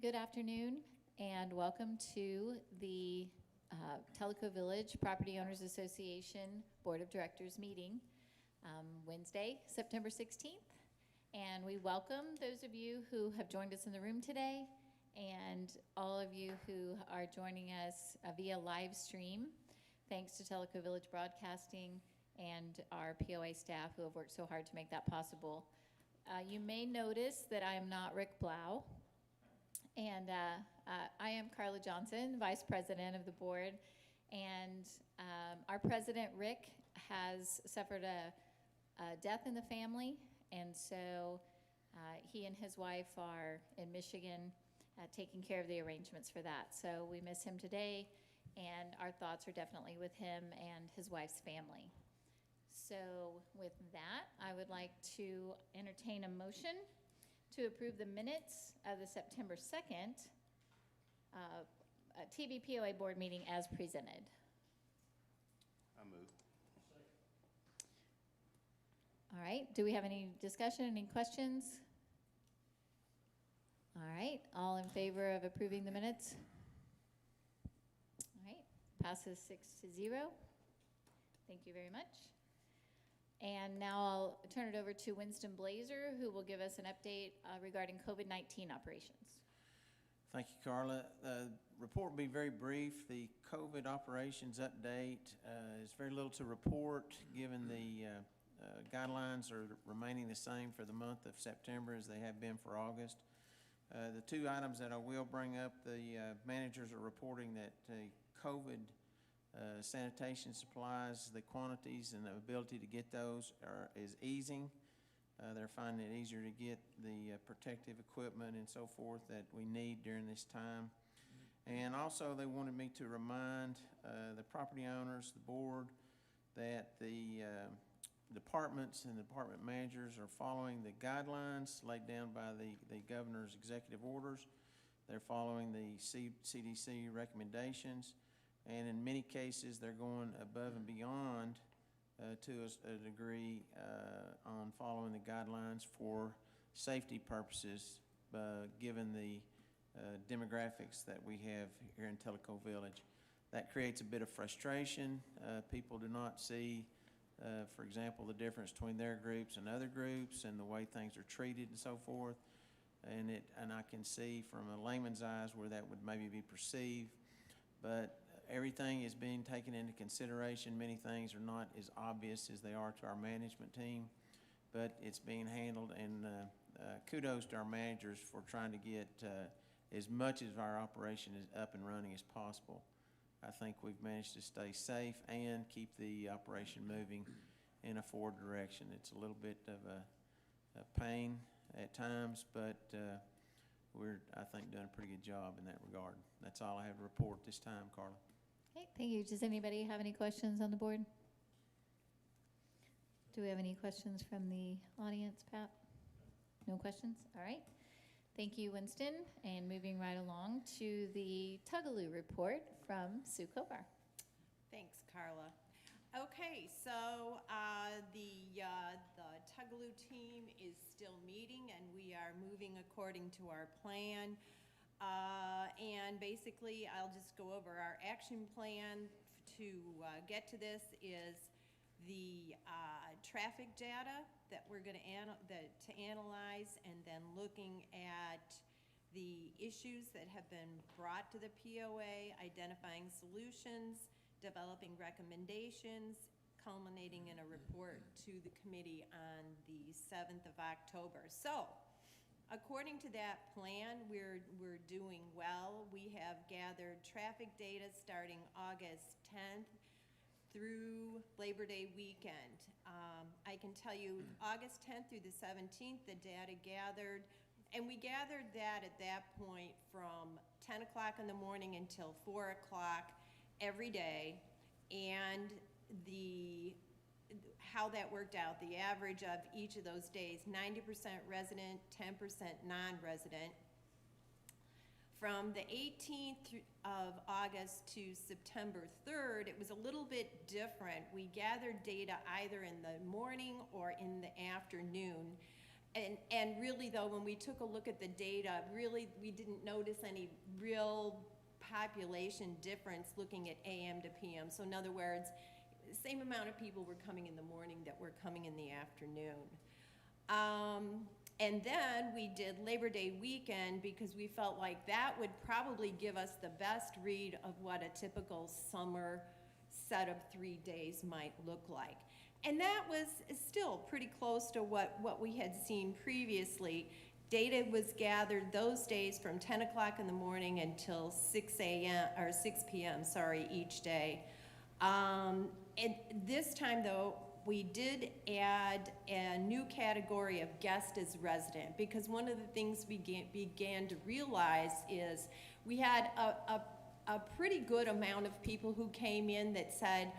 Good afternoon and welcome to the Tellico Village Property Owners Association Board of Directors meeting Wednesday, September 16th. And we welcome those of you who have joined us in the room today and all of you who are joining us via live stream. Thanks to Tellico Village Broadcasting and our POA staff who have worked so hard to make that possible. You may notice that I am not Rick Blau. And I am Carla Johnson, Vice President of the board. And our President, Rick, has suffered a death in the family. And so he and his wife are in Michigan taking care of the arrangements for that. So we miss him today, and our thoughts are definitely with him and his wife's family. So with that, I would like to entertain a motion to approve the minutes of the September 2nd TVPOA board meeting as presented. I move. All right, do we have any discussion, any questions? All right, all in favor of approving the minutes? All right, passes 6-0. Thank you very much. And now I'll turn it over to Winston Blazer, who will give us an update regarding COVID-19 operations. Thank you, Carla. The report will be very brief. The COVID operations update is very little to report, given the guidelines are remaining the same for the month of September as they have been for August. The two items that I will bring up, the managers are reporting that COVID sanitation supplies, the quantities and the ability to get those is easing. They're finding it easier to get the protective equipment and so forth that we need during this time. And also they wanted me to remind the property owners, the board, that the departments and department managers are following the guidelines laid down by the governor's executive orders. They're following the CDC recommendations. And in many cases, they're going above and beyond to a degree on following the guidelines for safety purposes, given the demographics that we have here in Tellico Village. That creates a bit of frustration. People do not see, for example, the difference between their groups and other groups and the way things are treated and so forth. And I can see from a layman's eyes where that would maybe be perceived. But everything is being taken into consideration. Many things are not as obvious as they are to our management team, but it's being handled, and kudos to our managers for trying to get as much of our operation is up and running as possible. I think we've managed to stay safe and keep the operation moving in a forward direction. It's a little bit of a pain at times, but we're, I think, doing a pretty good job in that regard. That's all I have to report this time, Carla. Okay, thank you. Does anybody have any questions on the board? Do we have any questions from the audience, Pat? No questions? All right. Thank you, Winston. And moving right along to the Tugaloo report from Sue Kovar. Thanks, Carla. Okay, so the Tugaloo team is still meeting, and we are moving according to our plan. And basically, I'll just go over our action plan to get to this is the traffic data that we're going to analyze, and then looking at the issues that have been brought to the POA, identifying solutions, developing recommendations, culminating in a report to the committee on the 7th of October. So, according to that plan, we're doing well. We have gathered traffic data starting August 10th through Labor Day weekend. I can tell you August 10th through the 17th, the data gathered, and we gathered that at that point from 10 o'clock in the morning until 4 o'clock every day, and how that worked out, the average of each of those days, 90% resident, 10% non-resident. From the 18th of August to September 3rd, it was a little bit different. We gathered data either in the morning or in the afternoon, And really though, when we took a look at the data, really, we didn't notice any real population difference looking at AM to PM. So in other words, the same amount of people were coming in the morning that were coming in the afternoon. And then we did Labor Day weekend because we felt like that would probably give us the best read of what a typical summer set of 3 days might look like. And that was still pretty close to what we had seen previously. Data was gathered those days from 10 o'clock in the morning until 6 p.m., sorry, each day. And this time though, we did add a new category of guest as resident, because one of the things we began to realize is we had a pretty good amount of people who came in that said,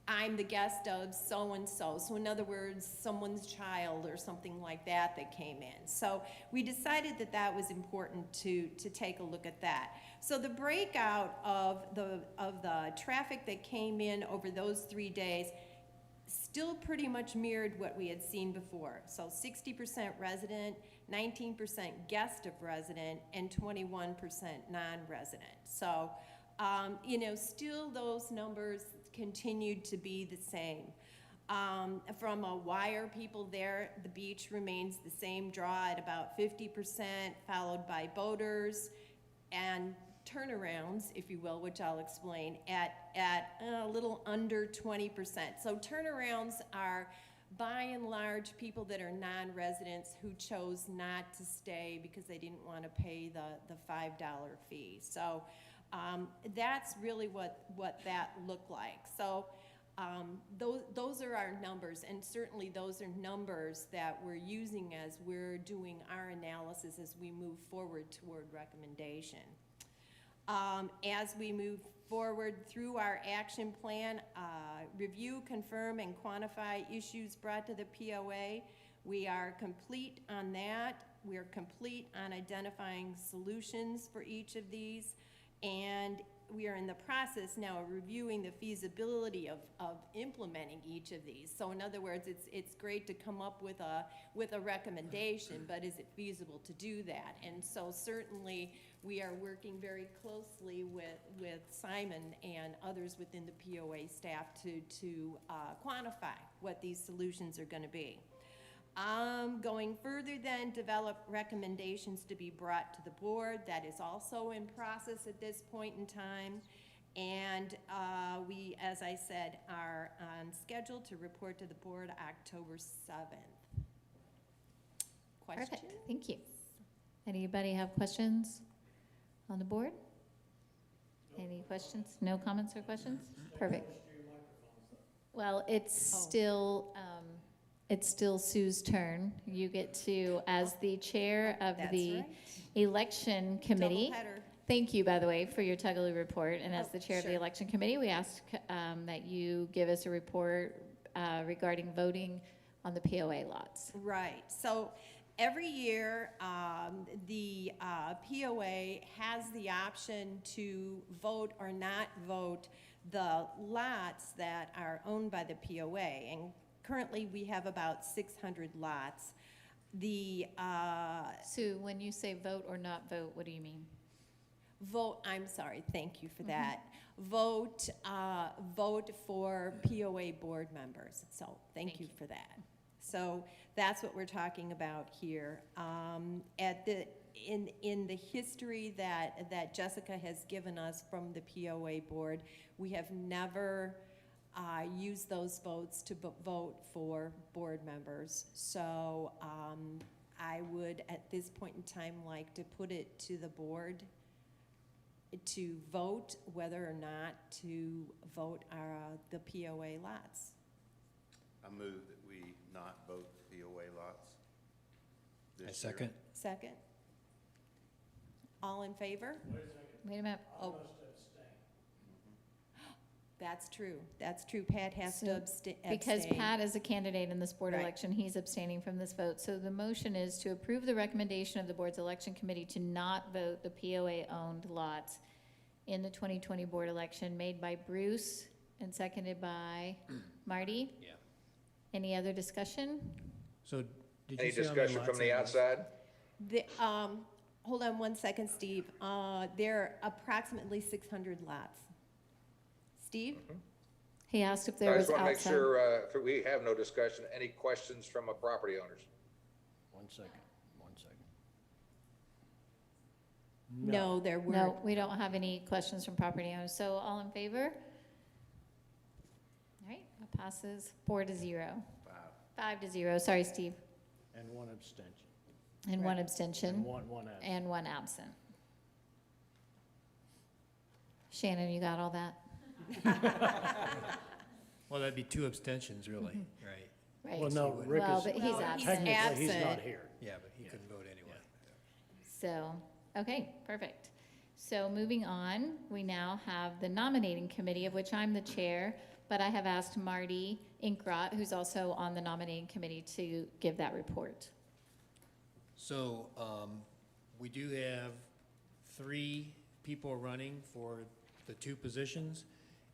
I'm the guest of so-and-so. So in other words, someone's child or something like that came in. So we decided that that was important to take a look at that. So the breakout of the traffic that came in over those 3 days still pretty much mirrored what we had seen before. So 60% resident, 19% guest of resident, and 21% non-resident. So, you know, still those numbers continued to be the same. From a why are people there, the beach remains the same draw at about 50%, followed by boaters and turnarounds, if you will, which I'll explain, at a little under 20%. So turnarounds are by and large people that are non-residents who chose not to stay because they didn't want to pay the $5 fee. So that's really what that looked like. So those are our numbers, and certainly those are numbers that we're using as we're doing our analysis as we move forward toward recommendation. As we move forward through our action plan, review, confirm, and quantify issues brought to the POA. We are complete on that. We are complete on identifying solutions for each of these, and we are in the process now of reviewing the feasibility of implementing each of these. So in other words, it's great to come up with a recommendation, but is it feasible to do that? And so certainly we are working very closely with Simon and others within the POA staff to quantify what these solutions are going to be. Going further then, develop recommendations to be brought to the board. That is also in process at this point in time. And we, as I said, are on schedule to report to the board October 7th. Questions? Perfect, thank you. Anybody have questions on the board? Any questions? No comments or questions? Perfect. Well, it's still Sue's turn. You get to, as the chair of That's the right. election committee. Doubleheader. Thank you, by the way, for your Tuggaloo report. And as Oh, the chair of the sure. election committee, we ask that you give us a report regarding voting on the POA lots. Right. So every year, the POA has the option to vote or not vote the lots that are owned by the POA. And currently, we have about 600 lots. Sue, when you say vote or not vote, what do you mean? Vote, I'm sorry, thank you for that. Vote for POA board members. So thank you for that. So that's what we're talking about here. In the history that Jessica has given us from the POA board, we have never used those votes to vote for board members. So I would, at this point in time, like to put it to the board to vote whether or not to vote the POA lots. I move that we not vote the POA lots this I year. second. Second? All in favor? Wait a minute. Oh. That's true. That's true. Pat has to So, abstain. Because Pat is a candidate in this board Right. election, he's abstaining from this vote. So the motion is to approve the recommendation of the board's election committee to not vote the POA-owned lots in the 2020 board election, made by Bruce and seconded by Marty. Yeah. Any other discussion? So Did you Any say how many discussion lots from the that is? outside? Hold on one second, Steve. There are approximately 600 lots. Steve? He asked if there I was just want to make outside. sure, if we have no discussion, any questions from property owners? 1 second, 1 second. No, there weren't. No, we don't have any questions from property owners. So all in favor? All right, that passes 4-0. 5-0, sorry, Steve. And one abstention. And one Right. abstention. And one absent. And one absent. Shannon, you got all that? Well, that'd be 2 abstentions, really, right? Right. Well, no, Rick Well, is, but he's Well, absent. technically, he's not absent. here. Yeah, but he couldn't vote anyway. So, okay, perfect. So moving on, we now have the nominating committee, of which I'm the chair, but I have asked Marty Inkrot, who's also on the nominating committee, to give that report. So, we do have 3 people running for the 2 positions,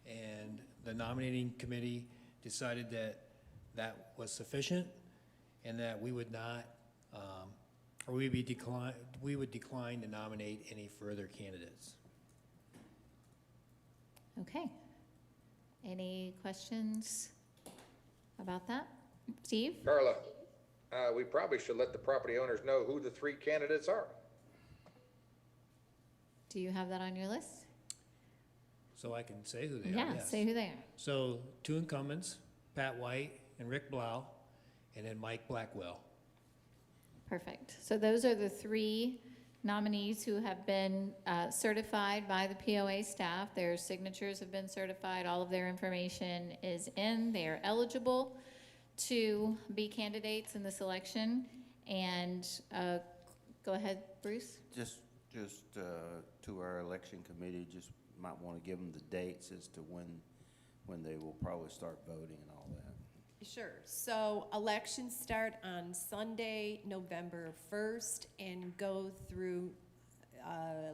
and the nominating committee decided that that was sufficient, and that we would not, or we would decline to nominate any further candidates. Okay. Any questions about that? Steve? Carla, we probably should let the property owners know who the 3 candidates are. Do you have that on your list? So I can say who they are, Yeah, yes. say who they are. So 2 incumbents, Pat White and Rick Blau, and then Mike Blackwell. Perfect. So those are the 3 nominees who have been certified by the POA staff. Their signatures have been certified. All of their information is in. They are eligible to be candidates in this election. And go ahead, Bruce. Just to our election committee, just might want to give them the dates as to when they will probably start voting and all that. Sure. So elections start on Sunday, November 1st, and go through,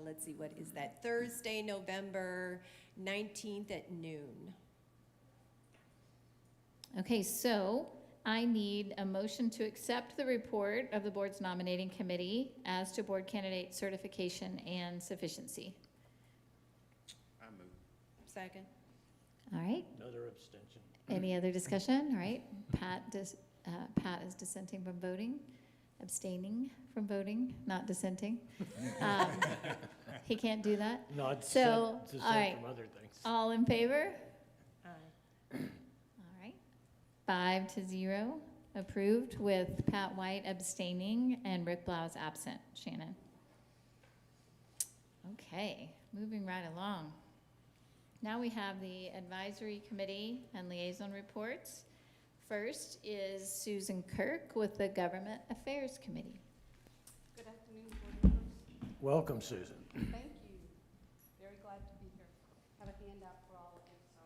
let's see, what is that? Thursday, November 19th at noon. Okay, so I need a motion to accept the report of the board's nominating committee as to board candidate certification and sufficiency. I move. Second. All right. Another abstention. Any other discussion? All right. Pat is dissenting from voting, abstaining from voting, not dissenting. He can't do that. No, it's So, dissent all right. from other things. All in favor? Aye. All right. 5-0 approved with Pat White abstaining and Rick Blau's absent. Shannon. Okay, moving right along. Now we have the advisory committee and liaison reports. First is Susan Kirk with the Government Affairs Committee. Good afternoon, board members. Welcome, Susan. Thank you. Very glad to be here. Have a handout for all of you, so.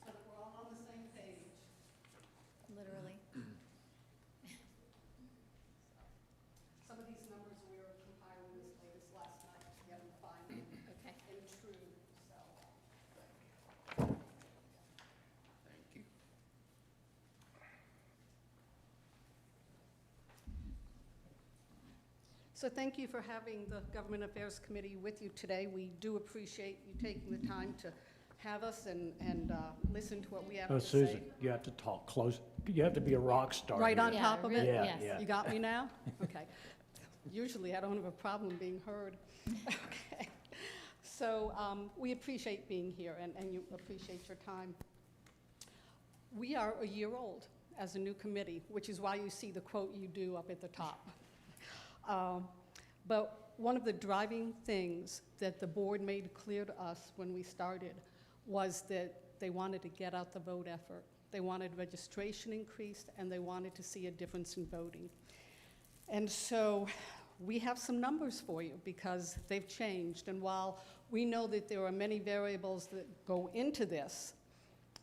So that we're all on the same page. Literally. Some of these numbers we were compiling this latest last night to get them final Okay. and true, so. Thank you. So thank you for having the Government Affairs Committee with you today. We do appreciate you taking the time to have us and listen to what we have Oh, to say. Susan, you have to talk close. You have to be a rock star. Right here. on Yeah, top of really, it? Yeah, yes. yeah. You got me now? Okay. Usually I don't have a problem being heard. Okay. So we appreciate being here and you appreciate your time. We are a year old as a new committee, which is why you see the quote you do up at the top. But one of the driving things that the board made clear to us when we started was that they wanted to get out the vote effort. They wanted registration increased, and they wanted to see a difference in voting. And so we have some numbers for you because they've changed. And while we know that there are many variables that go into this,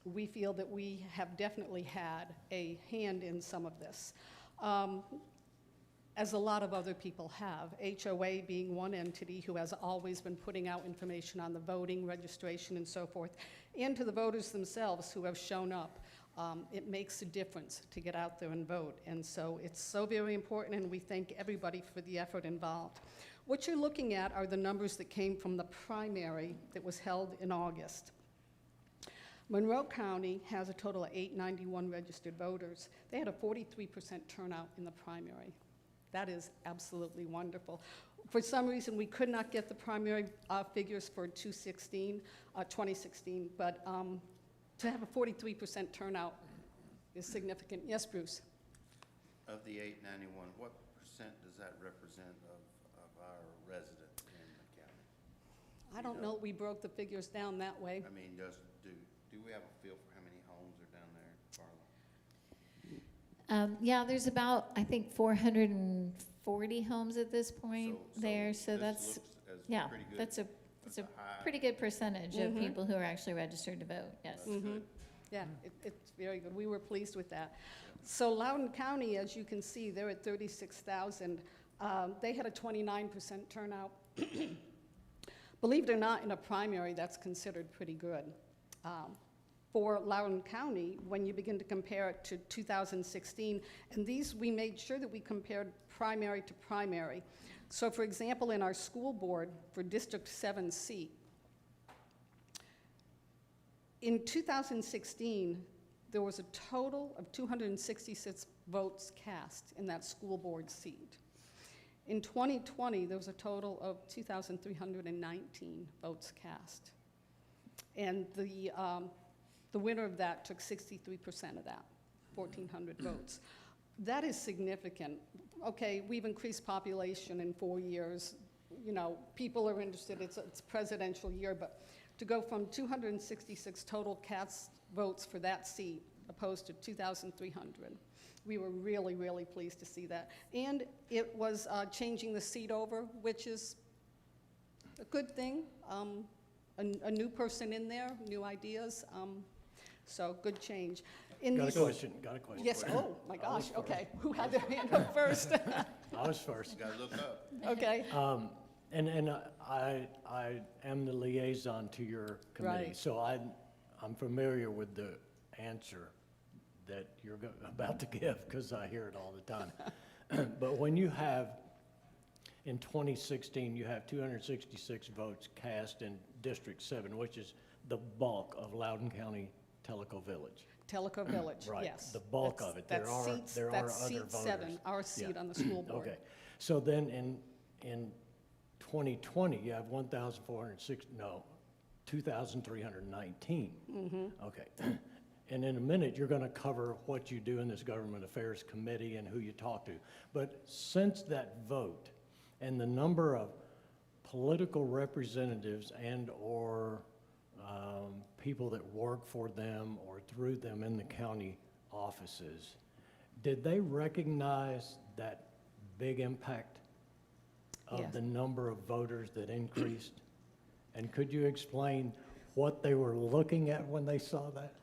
we feel that we have definitely had a hand in some of this. as a lot of other people have. HOA being one entity who has always been putting out information on the voting, registration, and so forth, and to the voters themselves who have shown up. It makes a difference to get out there and vote, and so it's so very important, and we thank everybody for the effort involved. What you're looking at are the numbers that came from the primary that was held in August. Monroe County has a total of 891 registered voters. They had a 43% turnout in the primary. That is absolutely wonderful. For some reason, we could not get the primary figures for 2016, but to have a 43% turnout is significant. Yes, Bruce? Of the 891, what percent does that represent of our residents in the county? I don't know, we broke the figures down that way. I mean, do we have a feel for how many homes are down there, Carla? Yeah, there's about, I think, 440 homes at this point there, so this that's, looks as yeah, pretty good. that's a That's high- pretty good percentage of Mhm. people who are actually registered to vote, yes. That's good. Yeah, it's very good. We were pleased with that. So Loudoun County, as you can see, they're at 36,000. They had a 29% turnout. Believe it or not, in a primary, that's considered pretty good. For Loudoun County, when you begin to compare it to 2016, and these, we made sure that we compared primary to primary. So for example, in our school board for District 7 seat, in 2016, there was a total of 266 votes cast in that school board seat. In 2020, there was a total of 2,319 votes cast. And the winner of that took 63% of that, 1,400 votes. That is significant. Okay, we've increased population in 4 years. You know, people are interested, it's a presidential year, but to go from 266 total cast votes for that seat opposed to 2,300, we were really, really pleased to see that. And it was changing the seat over, which is a good thing. A new person in there, new ideas, so good change. Got a question. Yes, oh my I was gosh, okay. Who had their hand up first? I was first. You gotta look up. Okay, And I am the liaison to your committee. Right. So I'm familiar with the answer that you're about to give, because I hear it all the time. But when you have, in 2016, you have 266 votes cast in District 7, which is the bulk of Loudoun County Tellico Village. Tellico Village, Right, yes. the bulk of it. There That's are seats- other That's seat 7, voters. our seat Yeah. on the school board. Okay, so then in 2020, you have 2,319. Okay, and in a minute, you're gonna cover what you do in this Government Affairs Committee and who you talk to. But since that vote and the number of political representatives and/or people that work for them or through them in the county offices, did they recognize that big impact of Yes. the number of voters that increased? And could you explain what they were looking at when they saw that?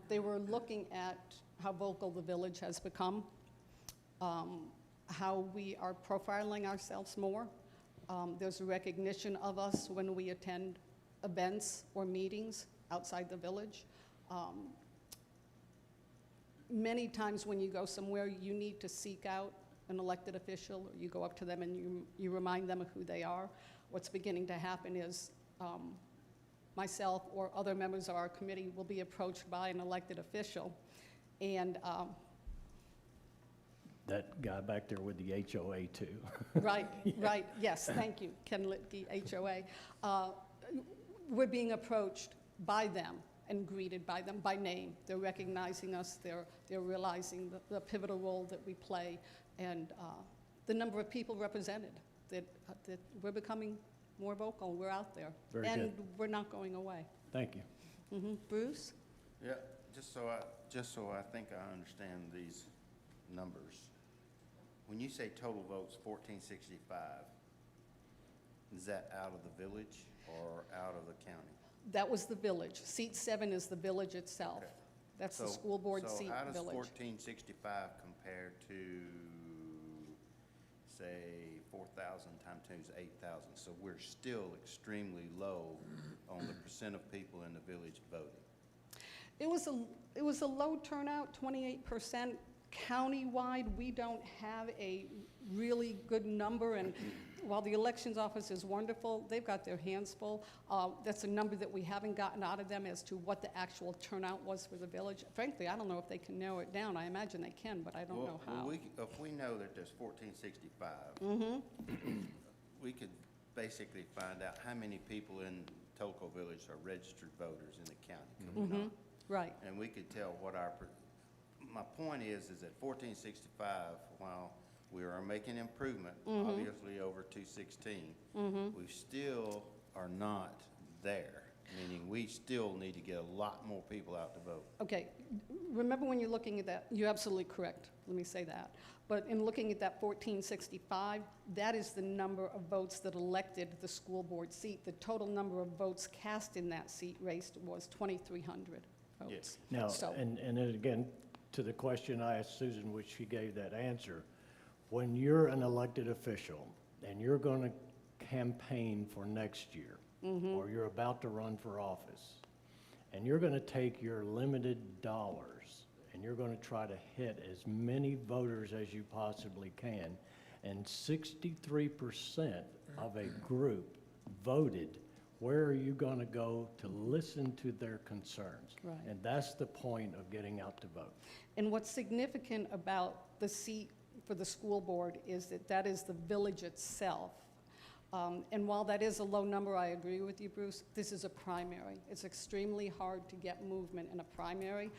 They were looking at how vocal the village has become, how we are profiling ourselves more. There's a recognition of us when we attend events or meetings outside the village. Many times when you go somewhere, you need to seek out an elected official, or you go up to them and you remind them of who they are. What's beginning to happen is myself or other members of our committee will be approached by an elected official, and That guy back there with the HOA too. right, right, yes, thank you, Ken Litke, HOA. We're being approached by them and greeted by them by name. They're recognizing us, they're realizing the pivotal role that we play, and the number of people represented, that we're becoming more vocal, we're out there. Very And good. we're not going away. Thank you. Bruce? Yeah, just so I think I understand these numbers. When you say total votes 1,465, is that out of the village or out of the county? That was the village. Seat 7 is the village itself. Okay. That's the school board seat So how does village. 1,465 compare to say 4,000 times 2 is 8,000. So we're still extremely low on the percent of people in the village voting. It was a low turnout, 28%. Countywide, we don't have a really good number, and while the elections office is wonderful, they've got their hands full. That's a number that we haven't gotten out of them as to what the actual turnout was for the village. Frankly, I don't know if they can narrow it down. I imagine they can, but I don't know how. If we know that there's 1465, we could basically find out how many people in Telco Village are registered voters in the county, could we not? Right. And we could tell what my point is that 1465, while we are making improvement, obviously over 216, we still are not there, meaning we still need to get a lot more people out to vote. Okay, remember when you're looking at that, you're absolutely correct, let me say that. But in looking at that 1465, that is the number of votes that elected the school board seat. The total number of votes cast in that seat race was 2,300 votes. Yes. Now, So- and then again, to the question I asked Susan, which she gave that answer, when you're an elected official and you're going to campaign for next year, or you're about to run for office, and you're going to take your limited dollars and you're going to try to hit as many voters as you possibly can, and 63% of a group voted, where are you going to go to listen to their concerns? Right. And that's the point of getting out to vote. And what's significant about the seat for the school board is that that is the village itself. And while that is a low number, I agree with you, Bruce, this is a primary. It's extremely hard to get movement in a primary.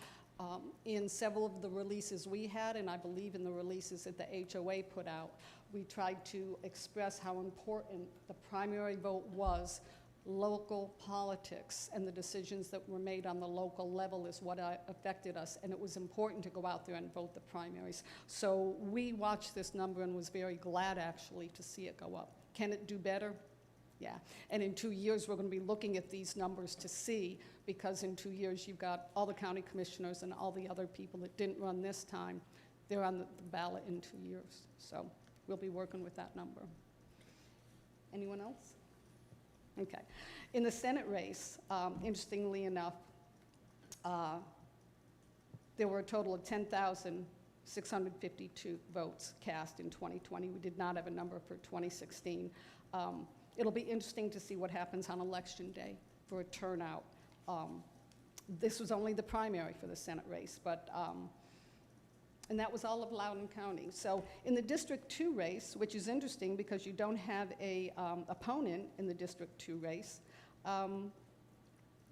In several of the releases we had, and I believe in the releases that the HOA put out, we tried to express how important the primary vote was. Local politics and the decisions that were made on the local level is what affected us, and it was important to go out there and vote the primaries. So we watched this number and was very glad, actually, to see it go up. Can it do better? Yeah. And in 2 years, we're going to be looking at these numbers to see, because in 2 years, you've got all the county commissioners and all the other people that didn't run this time. They're on the ballot in 2 years. So we'll be working with that number. Anyone else? Okay. In the Senate race, interestingly enough, there were a total of 10,652 votes cast in 2020. We did not have a number for 2016. It'll be interesting to see what happens on Election Day for a turnout. This was only the primary for the Senate race, but and that was all of Loudoun County. So in the District 2 race, which is interesting because you don't have a opponent in the District 2 race,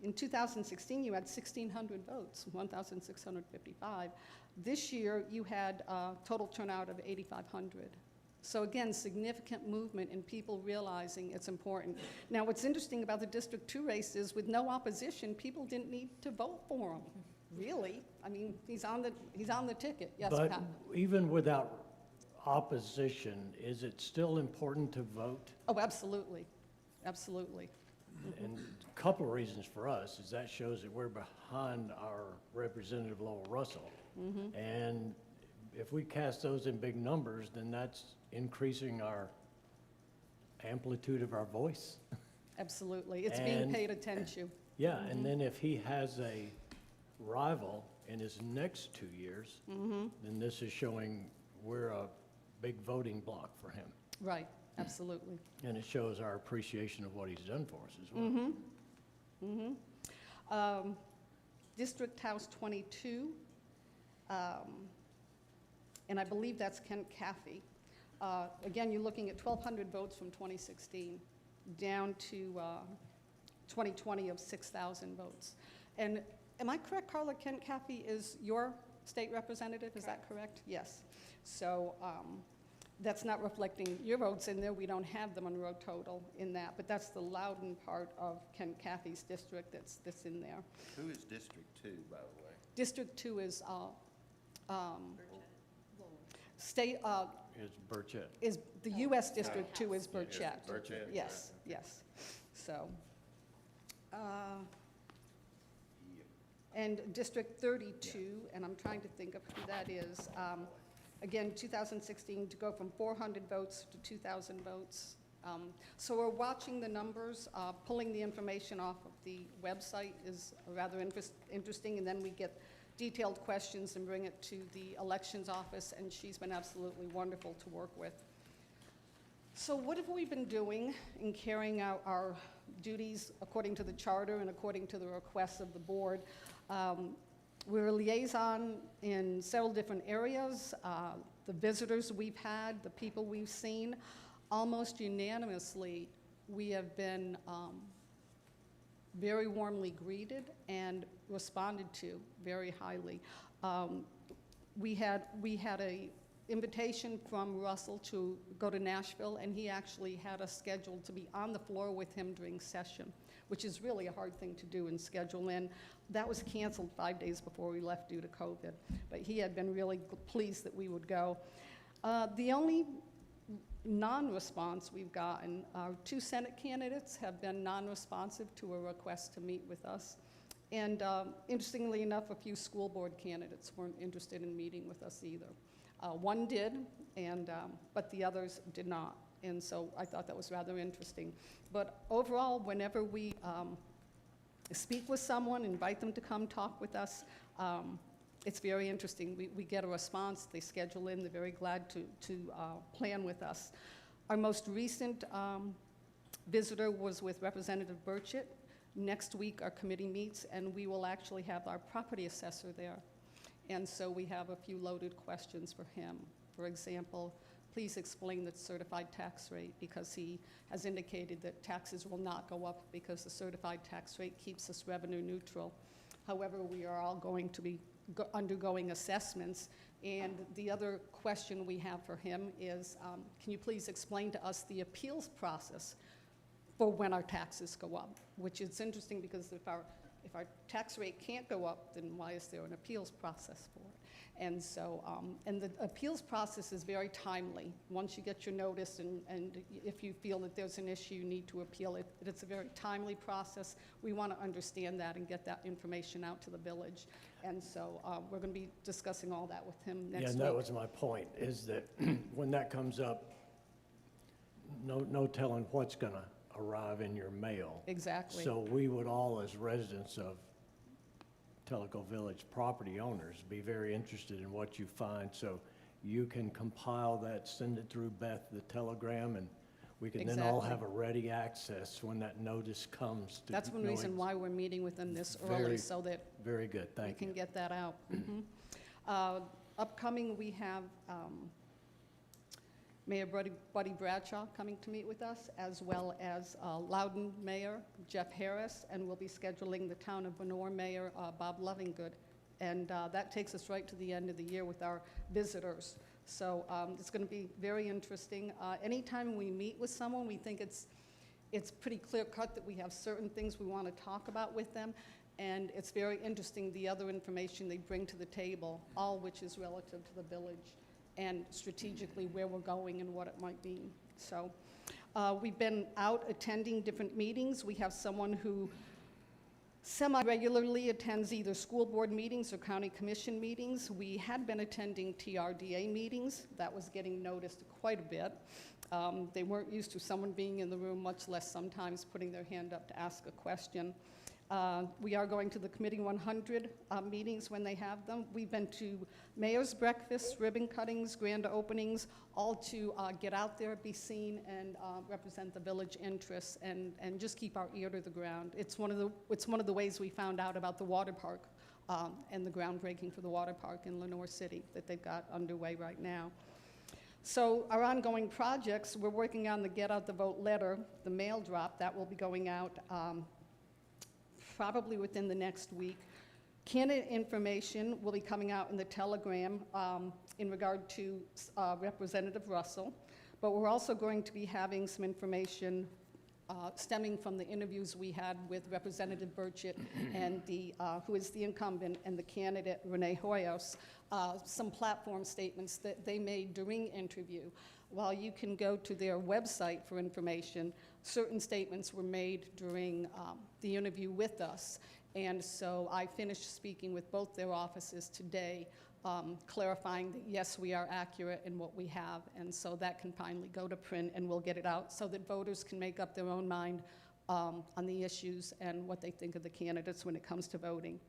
in 2016 you had 1,600 votes, 1,655. This year you had a total turnout of 8,500. So again, significant movement in people realizing it's important. Now what's interesting about the District 2 race is with no opposition, people didn't need to vote for him. Really? I mean, he's on the ticket. Yes, But Pat? even without opposition, is it still important to vote? Oh, absolutely. Absolutely. And a couple of reasons for us is that shows that we're behind our Representative Lowell Russell. And if we cast those in big numbers, then that's increasing our amplitude of our voice. Absolutely. It's being And- paid attention. Yeah, and then if he has a rival in his next 2 years, then this is showing we're a big voting bloc for him. Right, absolutely. And it shows our appreciation of what he's done for us as well. District House 22, and I believe that's Kent Caffey. Again, you're looking at 1,200 votes from 2016 down to 2020 of 6,000 votes. And am I correct, Carla, Kent Caffey is your state representative, is that correct? Yes. So that's not reflecting your votes in there. We don't have the Monroe total in that, but that's the Loudoun part of Kent Caffey's district that's in there. Who is District 2, by the way? District 2 is state, It's Burchett. is the U.S. District 2 is Burchett. Burchett. Yes, yes. So, and District 32, and I'm trying to think of who that is, Again, 2016 to go from 400 votes to 2,000 votes. So we're watching the numbers. Pulling the information off of the website is rather interesting, and then we get detailed questions and bring it to the elections office, and she's been absolutely wonderful to work with. So what have we been doing in carrying out our duties according to the charter and according to the requests of the board? We're a liaison in several different areas. The visitors we've had, the people we've seen, almost unanimously, we have been very warmly greeted and responded to very highly. We had a invitation from Russell to go to Nashville, and he actually had us scheduled to be on the floor with him during session, which is really a hard thing to do and schedule in. That was canceled 5 days before we left due to COVID, but he had been really pleased that we would go. The only non-response we've gotten, our 2 Senate candidates have been non-responsive to a request to meet with us. And interestingly enough, a few school board candidates weren't interested in meeting with us either. One did, but the others did not. And so I thought that was rather interesting. But overall, whenever we speak with someone, invite them to come talk with us, it's very interesting. We get a response. They schedule in. They're very glad to plan with us. Our most recent visitor was with Representative Burchett. Next week, our committee meets, and we will actually have our property assessor there. And so we have a few loaded questions for him. For example, please explain the certified tax rate, because he has indicated that taxes will not go up because the certified tax rate keeps us revenue neutral. However, we are all going to be undergoing assessments. And the other question we have for him is, can you please explain to us the appeals process for when our taxes go up? Which is interesting, because if our tax rate can't go up, then why is there an appeals process for it? And so, and the appeals process is very timely. Once you get your notice, and if you feel that there's an issue, you need to appeal it. It's a very timely process. We want to understand that and get that information out to the village. And so we're going to be discussing all that with him next week. Yeah, and that was my point, is that when that comes up, no telling what's going to arrive in your mail. Exactly. So we would all, as residents of Tellico Village property owners, be very interested in what you find, so you can compile that, send it through Beth, the telegram, and we can then all Exactly. have a ready access when that notice comes. To That's one knowing- reason why we're meeting with them this Very- early, so that Very good, we thank can you. get that out. Upcoming, we have Mayor Buddy Bradshaw coming to meet with us, as well as Loudon Mayor Jeff Harris, and we'll be scheduling the Town of Benore Mayor Bob Lovingood. And that takes us right to the end of the year with our visitors. So it's going to be very interesting. Anytime we meet with someone, we think it's pretty clear cut that we have certain things we want to talk about with them. And it's very interesting, the other information they bring to the table, all which is relative to the village and strategically where we're going and what it might mean. So we've been out attending different meetings. We have someone who semi-regularly attends either school board meetings or county commission meetings. We had been attending TRDA meetings. That was getting noticed quite a bit. They weren't used to someone being in the room, much less sometimes putting their hand up to ask a question. We are going to the Committee 100 meetings when they have them. We've been to mayor's breakfasts, ribbon cuttings, grand openings, all to get out there, be seen, and represent the village interests, and just keep our ear to the ground. It's one of the ways we found out about the water park and the groundbreaking for the water park in Lenore City that they've got underway right now. So our ongoing projects, we're working on the Get Out the Vote letter, the mail drop, that will be going out probably within the next week. Candidate information will be coming out in the telegram in regard to Representative Russell, but we're also going to be having some information stemming from the interviews we had with Representative Burchett and who is the incumbent, and the candidate Renee Hoyos, some platform statements that they made during interview. While you can go to their website for information, certain statements were made during the interview with us, And so I finished speaking with both their offices today, clarifying that, yes, we are accurate in what we have, and so that can finally go to print, and we'll get it out so that voters can make up their own mind on the issues and what they think of the candidates when it comes to voting.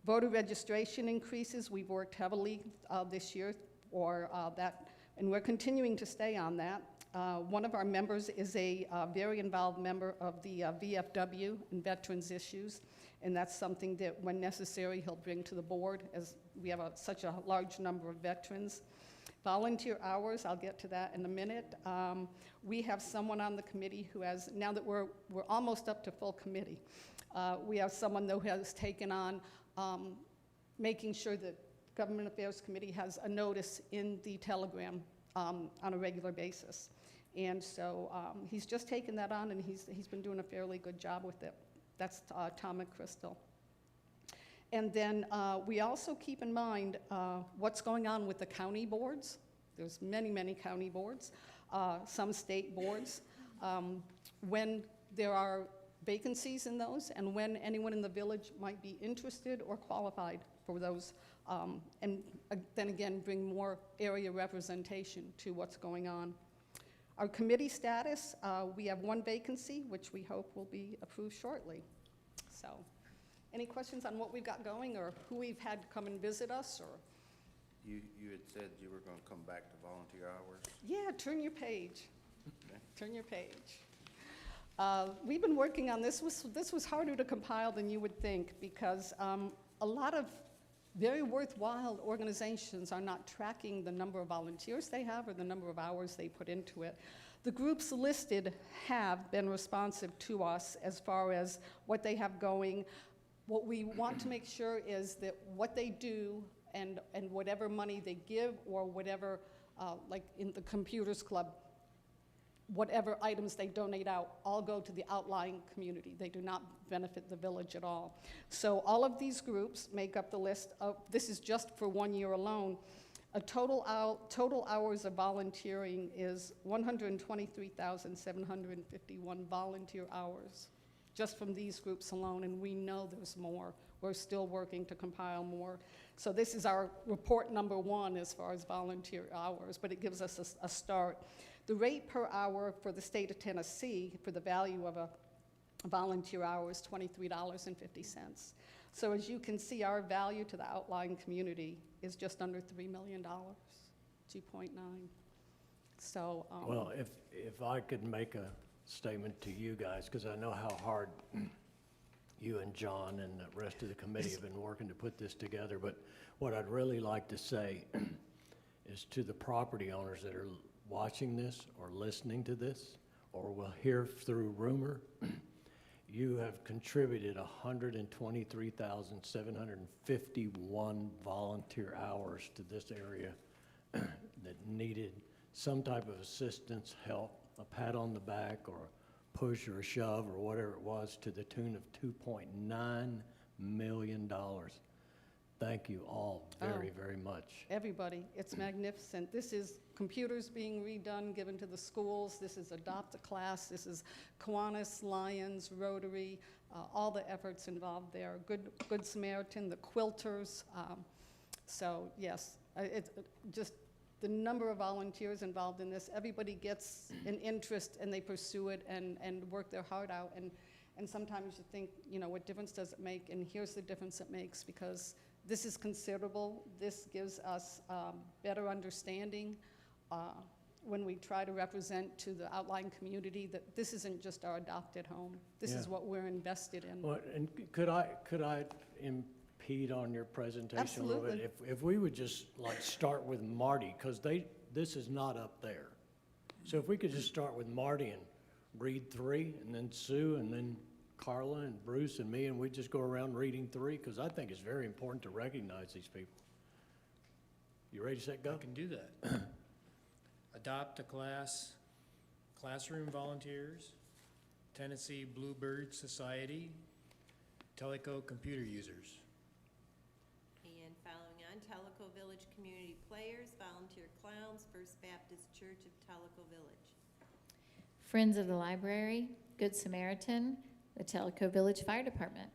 Voter registration increases. We've worked heavily this year for that, and we're continuing to stay on that. One of our members is a very involved member of the VFW and veterans issues, and that's something that, when necessary, he'll bring to the board, as we have such a large number of veterans. Volunteer hours, I'll get to that in a minute. We have someone on the committee who has, now that we're almost up to full committee, we have someone who has taken on making sure that Government Affairs Committee has a notice in the Telegram on a regular basis. And so he's just taken that on, and he's been doing a fairly good job with it. That's Tom McChrystal. And then we also keep in mind what's going on with the county boards. There's many, many county boards, some state boards. When there are vacancies in those, and when anyone in the village might be interested or qualified for those, and then again, bring more area representation to what's going on. Our committee status, we have one vacancy, which we hope will be approved shortly. So, any questions on what we've got going, or who we've had come and visit us, or? You had said you were going to come back to volunteer hours? Yeah, turn your page. Okay. Turn your page. We've been working on this. This was harder to compile than you would think, because a lot of very worthwhile organizations are not tracking the number of volunteers they have or the number of hours they put into it. The groups listed have been responsive to us as far as what they have going. What we want to make sure is that what they do and whatever money they give, or whatever, like in the Computers Club, whatever items they donate out all go to the outlying community. They do not benefit the village at all. So all of these groups make up the list of, this is just for 1 year alone, a total hours of volunteering is 123,751 volunteer hours, just from these groups alone, and we know there's more. We're still working to compile more. So this is our report number 1 as far as volunteer hours, but it gives us a start. The rate per hour for the state of Tennessee for the value of a volunteer hour is $23.50. So as you can see, our value to the outlying community is just under $3 million, 2.9. So. Well, if I could make a statement to you guys, because I know how hard you and John and the rest of the committee have been working to put this together, but what I'd really like to say is to the property owners that are watching this or listening to this or will hear through rumor, you have contributed 123,751 volunteer hours to this area that needed some type of assistance, help, a pat on the back or a push or a shove or whatever it was, to the tune of $2.9 million. Thank you all very, very much. Everybody, it's magnificent. This is computers being redone, given to the schools. This is Adopt a Class. This is Kiwanis, Lions, Rotary, all the efforts involved there. Good Samaritan, the quilters. So yes, it's just the number of volunteers involved in this. Everybody gets an interest and they pursue it and work their heart out. And sometimes you think, you know, what difference does it make? And here's the difference it makes, because this is considerable. This gives us better understanding when we try to represent to the outlying community that this isn't just our adopted home. This is what we're invested in. Well, and could I impede on your presentation a little bit? Absolutely. If we would just like start with Marty, because this is not up there. So if we could just start with Marty and read 3, and then Sue, and then Carla and Bruce and me, and we just go around reading 3, because I think it's very important to recognize these people. You ready, set, go? I can do that. Adopt a Class, Classroom Volunteers, Tennessee Bluebird Society, Teleco Computer Users. And following on, Teleco Village Community Players, Volunteer Clowns, First Baptist Church of Teleco Village. Friends of the Library, Good Samaritan, the Tellico Village Fire Department.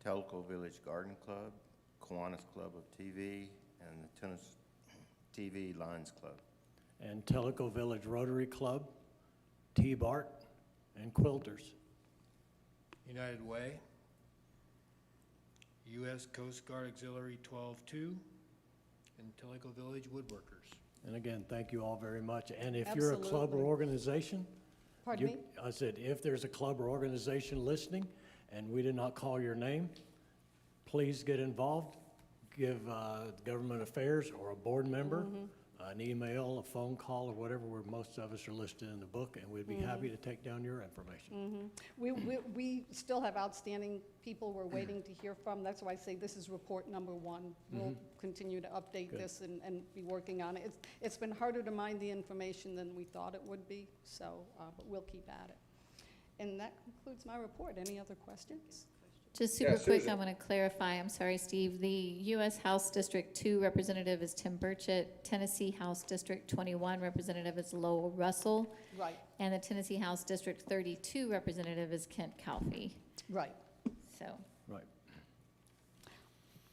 Telco Village Garden Club, Kiwanis Club of TV, and the Tennis TV Lions Club. And Tellico Village Rotary Club, T-Bart, and Quilters. United Way, U.S. Coast Guard Auxiliary 12-2, and Tellico Village Woodworkers. And again, thank you all very much. And if you're a club or Absolutely. organization, Pardon me? I said, if there's a club or organization listening and we did not call your name, please get involved. Give Government Affairs or a board member an email, a phone call, or whatever, where most of us are listed in the book, and we'd be happy to take down your information. We still have outstanding people we're waiting to hear from. That's why I say this is report number one. We'll continue to update Good. this and be working on it. It's been harder to mine the information than we thought it would be, so, but we'll keep at it. And that concludes my report. Any other questions? Just Yeah, super quick, I Susan. want to clarify, I'm sorry, Steve, the U.S. House District 2 representative is Tim Burchett, Tennessee House District 21 representative is Lowell Russell, Right, and the Tennessee House District 32 representative is Kent Calfee. right. So Right.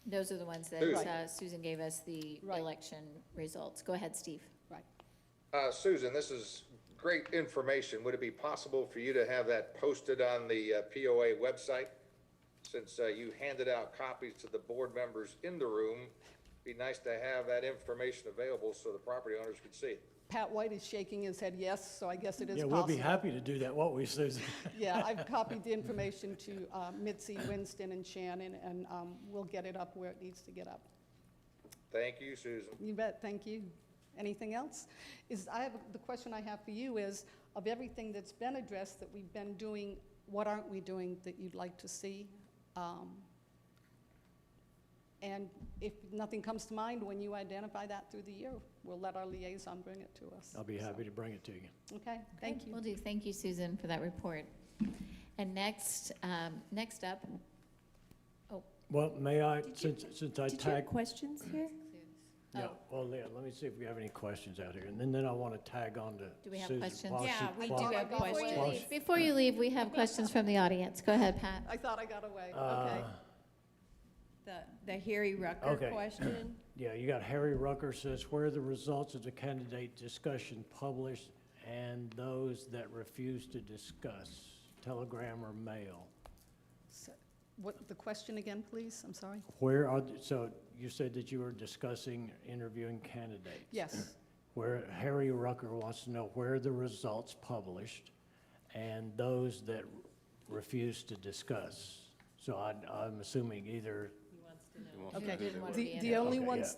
those are the ones that Susan. Susan gave us the Right. election results. Go ahead, Steve. Susan, this is great information. Would it be possible for you to have that posted on the POA website? Since you handed out copies to the board members in the room, be nice to have that information available so the property owners could see it. Pat White is shaking his head yes, so I guess it is Yeah, possible. we'll be happy to do that, won't we, Susan? Yeah, I've copied the information to Mitzi, Winston, and Shannon, and we'll get it up where it needs to get up. Thank you, Susan. You bet, thank you. Anything else? The question I have for you is, of everything that's been addressed that we've been doing, what aren't we doing that you'd like to see? And if nothing comes to mind, when you identify that through the year, we'll let our liaison bring it to us. I'll be So, happy to bring it to you. Okay, thank Okay, you. Will do. Thank you, Susan, for that report. And next up, Well, may I, Did you- since I Did you have tagged, questions here? yeah, Oh. well, Leah, let me see if we have any questions out here, and then I want to tag on to Do we have Susan questions? while Yeah, she- we while- do have before you questions. leave, before you leave, we have questions from the audience. Go ahead, Pat. I thought I got away, okay. Uh, The Harry Rucker Okay. question? Yeah, you got Harry Rucker says, where are the results of the candidate discussion published and those that refuse to discuss, telegram or mail? So, what, the question again, please? I'm sorry. Where are, so you said that you were discussing interviewing candidates. Yes, Where Harry Rucker wants to know where are the results published and those that refuse to discuss. So I'm assuming either, okay. Didn't want to be in The it. only Okay, ones,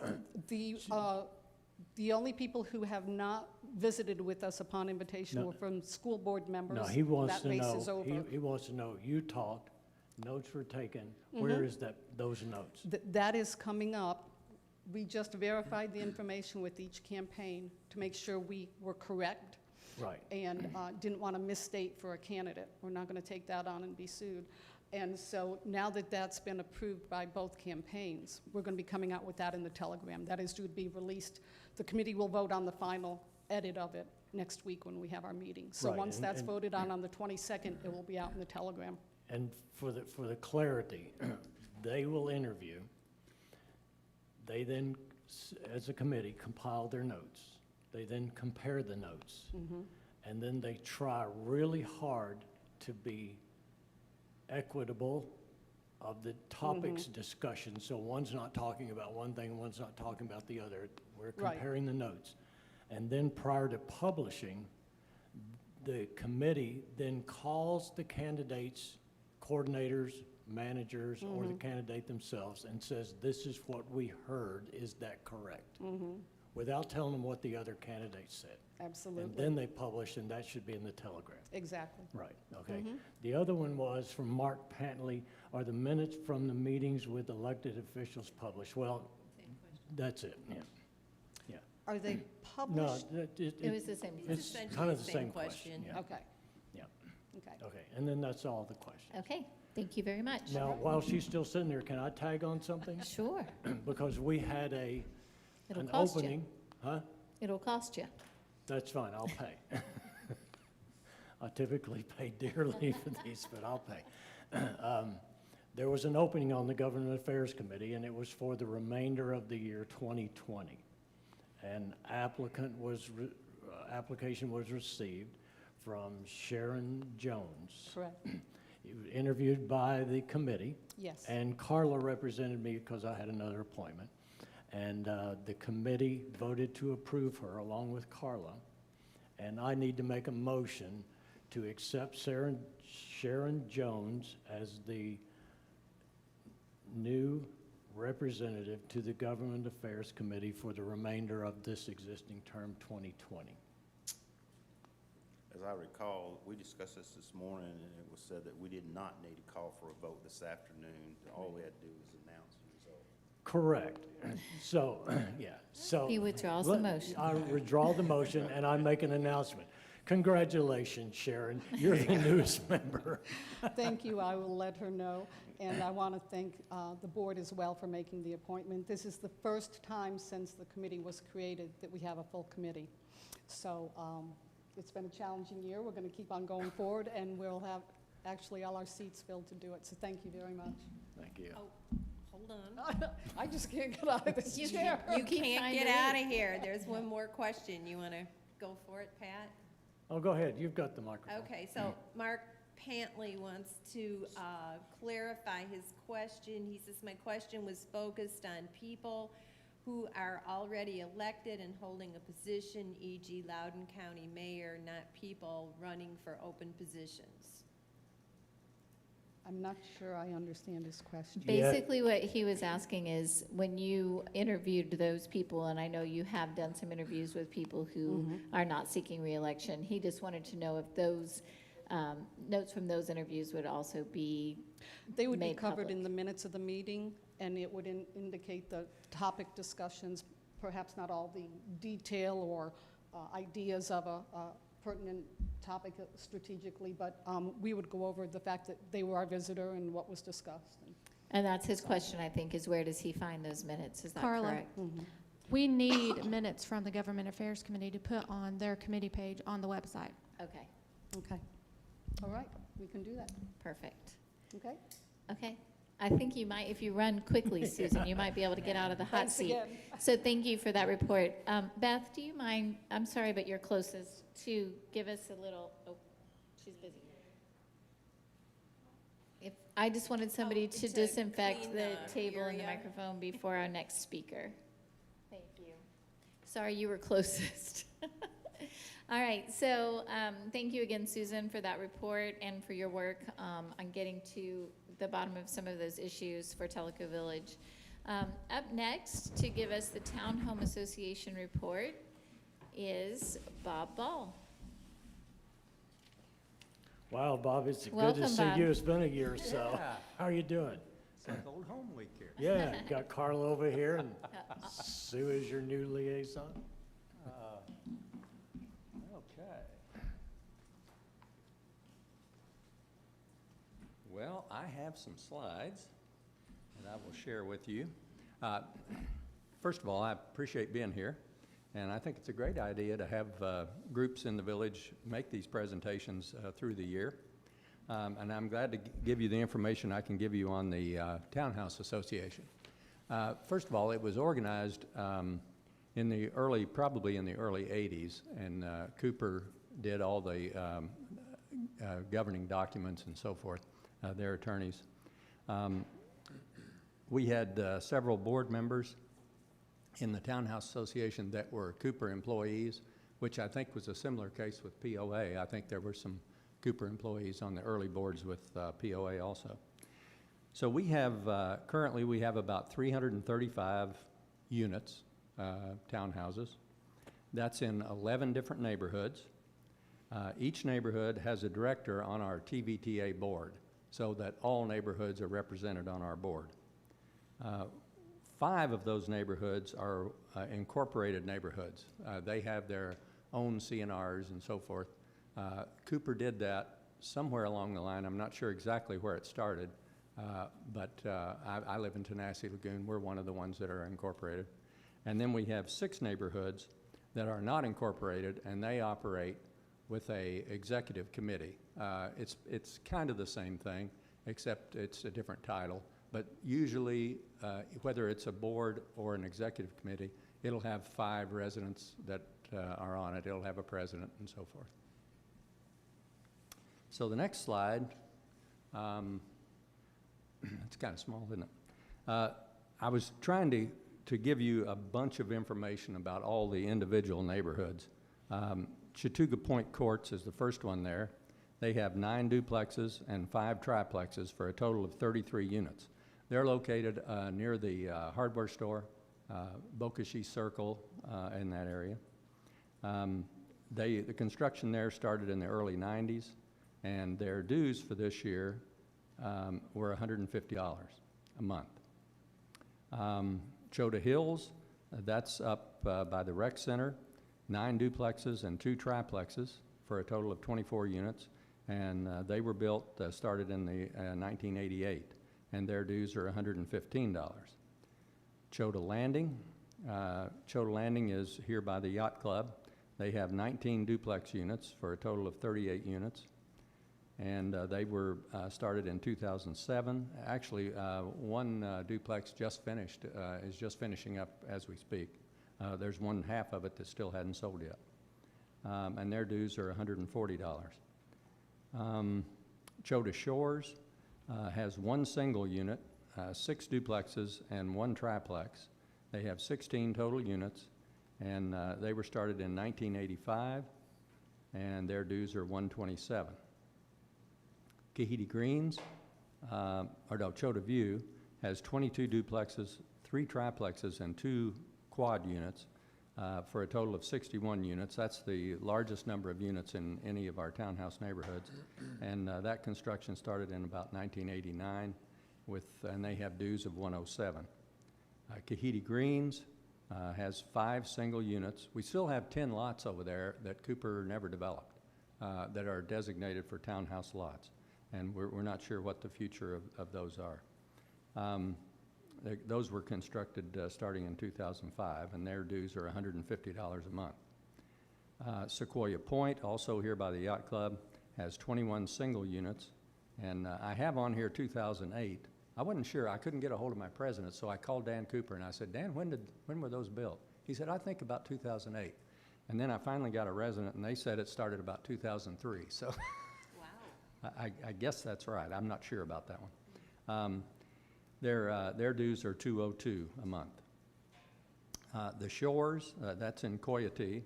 the only people who have not visited with us upon invitation No. were from school board members. no, he wants to That race is know, over. he wants to know, you talked, notes were taken, where is those notes? That is coming up. We just verified the information with each campaign to make sure we were correct Right, and didn't want to misstate for a candidate. We're not going to take that on and be sued. And so now that that's been approved by both campaigns, we're going to be coming out with that in the telegram. That is to be released. The committee will vote on the final edit of it next week when we have our meeting. So Right, once and- that's and- voted on the 22nd, it will be out in the telegram. and for the clarity, they will interview. They then, as a committee, compile their notes. They then compare the notes. And then they try really hard to be equitable of the topics discussion. So one's not talking about one thing, one's not talking about the other. We're Right. comparing the notes. And then prior to publishing, the committee then calls the candidates, coordinators, managers, or the candidate themselves and says, this is what we heard, is that correct? Without telling them what the other candidates said. And Absolutely. then they publish, and that should be in the telegram. Exactly. Right, okay. The other one was from Mark Pantley, are the minutes from the meetings with elected officials published? Well, that's it, yeah. Are they No, published? It was the same. It's essentially kind of the the same same question, yeah. Okay. Yeah. Okay. Okay, and then that's all the questions. Okay, thank you very much. Now, while she's still sitting there, can I tag on something? Sure, Because we had an it'll cost you. opening. Huh? It'll cost you. That's fine, I'll pay. I typically pay dearly for these, but I'll pay. there was an opening on the Government Affairs Committee, and it was for the remainder of the year 2020. An application was received from Sharon Jones. Correct. He was interviewed by the committee. Yes. And Carla represented me because I had another appointment. And the committee voted to approve her along with Carla. And I need to make a motion to accept Sharon Jones as the new representative to the Government Affairs Committee for the remainder of this existing term, 2020. As I recall, we discussed this morning, and it was said that we did not need to call for a vote this afternoon. All we had to do was announce the result. Correct. So, yeah, so. He withdraws the motion. I withdraw the motion, and I make an announcement. Congratulations, Sharon, you're the newest member. Thank you, I will let her know. And I want to thank the board as well for making the appointment. This is the first time since the committee was created that we have a full committee. So it's been a challenging year. We're going to keep on going forward, and we'll have actually all our seats filled to do it. So thank you very much. Thank you. Oh, hold on. I just can't get out of this You chair. keep can't trying get to out leave. of here. There's one more question. You want to go for it, Pat? Oh, go ahead, you've got the microphone. Okay, so Mark Pantley wants to clarify his question. He says, my question was focused on people who are already elected and holding a position, e.g. Loudoun County Mayor, not people running for open positions. I'm not sure I understand his question. Yeah. Basically, what he was asking is, when you interviewed those people, and I know you have done some interviews with people who are not seeking reelection, he just wanted to know if those notes from those interviews would also be They would be made covered in public. the minutes of the meeting, and it would indicate the topic discussions, perhaps not all the detail or ideas of a pertinent topic strategically, but we would go over the fact that they were our visitor and what was discussed. And that's his question, I think, is where does he find those minutes? Is that Carla. correct? We need minutes from the Government Affairs Committee to put on their committee page on the website. Okay, Okay. All right, we can do that. perfect. Okay? Okay. I think you might, if you run quickly, Susan, you might be able to get out of the hot Thanks seat. again. So thank you for that report. Beth, do you mind, I'm sorry, but you're closest, to give us a little, oh, she's busy. If, I just wanted somebody to to disinfect clean the the table and the area. microphone before our next speaker. Thank you. Sorry, you were closest. All right, so thank you again, Susan, for that report and for your work on getting to the bottom of some of those issues for Tellico Village. Up next to give us the Town Home Association report is Bob Ball. Wow, Bob, it's good to Welcome, see Bob. you. It's been a year or so. Yeah. How are you doing? It's like old home week here. Yeah, got Carla over here, and Sue is your new liaison. Okay. Well, I have some slides that I will share with you. First of all, I appreciate being here, and I think it's a great idea to have groups in the village make these presentations through the year. And I'm glad to give you the information I can give you on the Townhouse Association. First of all, it was organized in the early, probably in the early 80s, and Cooper did all the governing documents and so forth, their attorneys. We had several board members in the Townhouse Association that were Cooper employees, which I think was a similar case with POA. I think there were some Cooper employees on the early boards with POA also. So we have, currently we have about 335 units, townhouses. That's in 11 different neighborhoods. Each neighborhood has a director on our TVTA board, so that all neighborhoods are represented on our board. 5 of those neighborhoods are incorporated neighborhoods. They have their own CNRs and so forth. Cooper did that somewhere along the line. I'm not sure exactly where it started, but I live in Tenasseee Lagoon. We're one of the ones that are incorporated. And then we have 6 neighborhoods that are not incorporated, and they operate with a executive committee. It's kind of the same thing, except it's a different title. But usually, whether it's a board or an executive committee, it'll have 5 residents that are on it. It'll have a president and so forth. So the next slide, it's kind of small, isn't it? I was trying to give you a bunch of information about all the individual neighborhoods. Chattooga Point Courts is the first one there. They have 9 duplexes and 5 triplexes for a total of 33 units. They're located near the hardware store, Bokashi Circle, in that area. The construction there started in the early 90s, and their dues for this year were $150 a month. Chota Hills, that's up by the rec center, 9 duplexes and 2 triplexes for a total of 24 units, and they were built, started in the 1988, and their dues are $115. Chota Landing is here by the Yacht Club. They have 19 duplex units for a total of 38 units, and they were started in 2007. Actually, one duplex just finished, is just finishing up as we speak. There's one half of it that still hadn't sold yet, and their dues are $140. Chota Shores has 1 single unit, 6 duplexes, and 1 triplex. They have 16 total units, and they were started in 1985, and their dues are $127. Kahiti Greens, Chota View, has 22 duplexes, 3 triplexes, and 2 quad units for a total of 61 units. That's the largest number of units in any of our townhouse neighborhoods. And that construction started in about 1989, and they have dues of $107. Kahiti Greens has 5 single units. We still have 10 lots over there that Cooper never developed that are designated for townhouse lots. And we're not sure what the future of those are. Those were constructed starting in 2005, and their dues are $150 a month. Sequoia Point, also here by the Yacht Club, has 21 single units, and I have on here 2008. I wasn't sure. I couldn't get a hold of my president, so I called Dan Cooper, and I said, Dan, when were those built? He said, I think about 2008. And then I finally got a resident, and they said it started about 2003. So Wow. I guess that's right. I'm not sure about that one. Their dues are $202 a month. The Shores, that's in Coyote,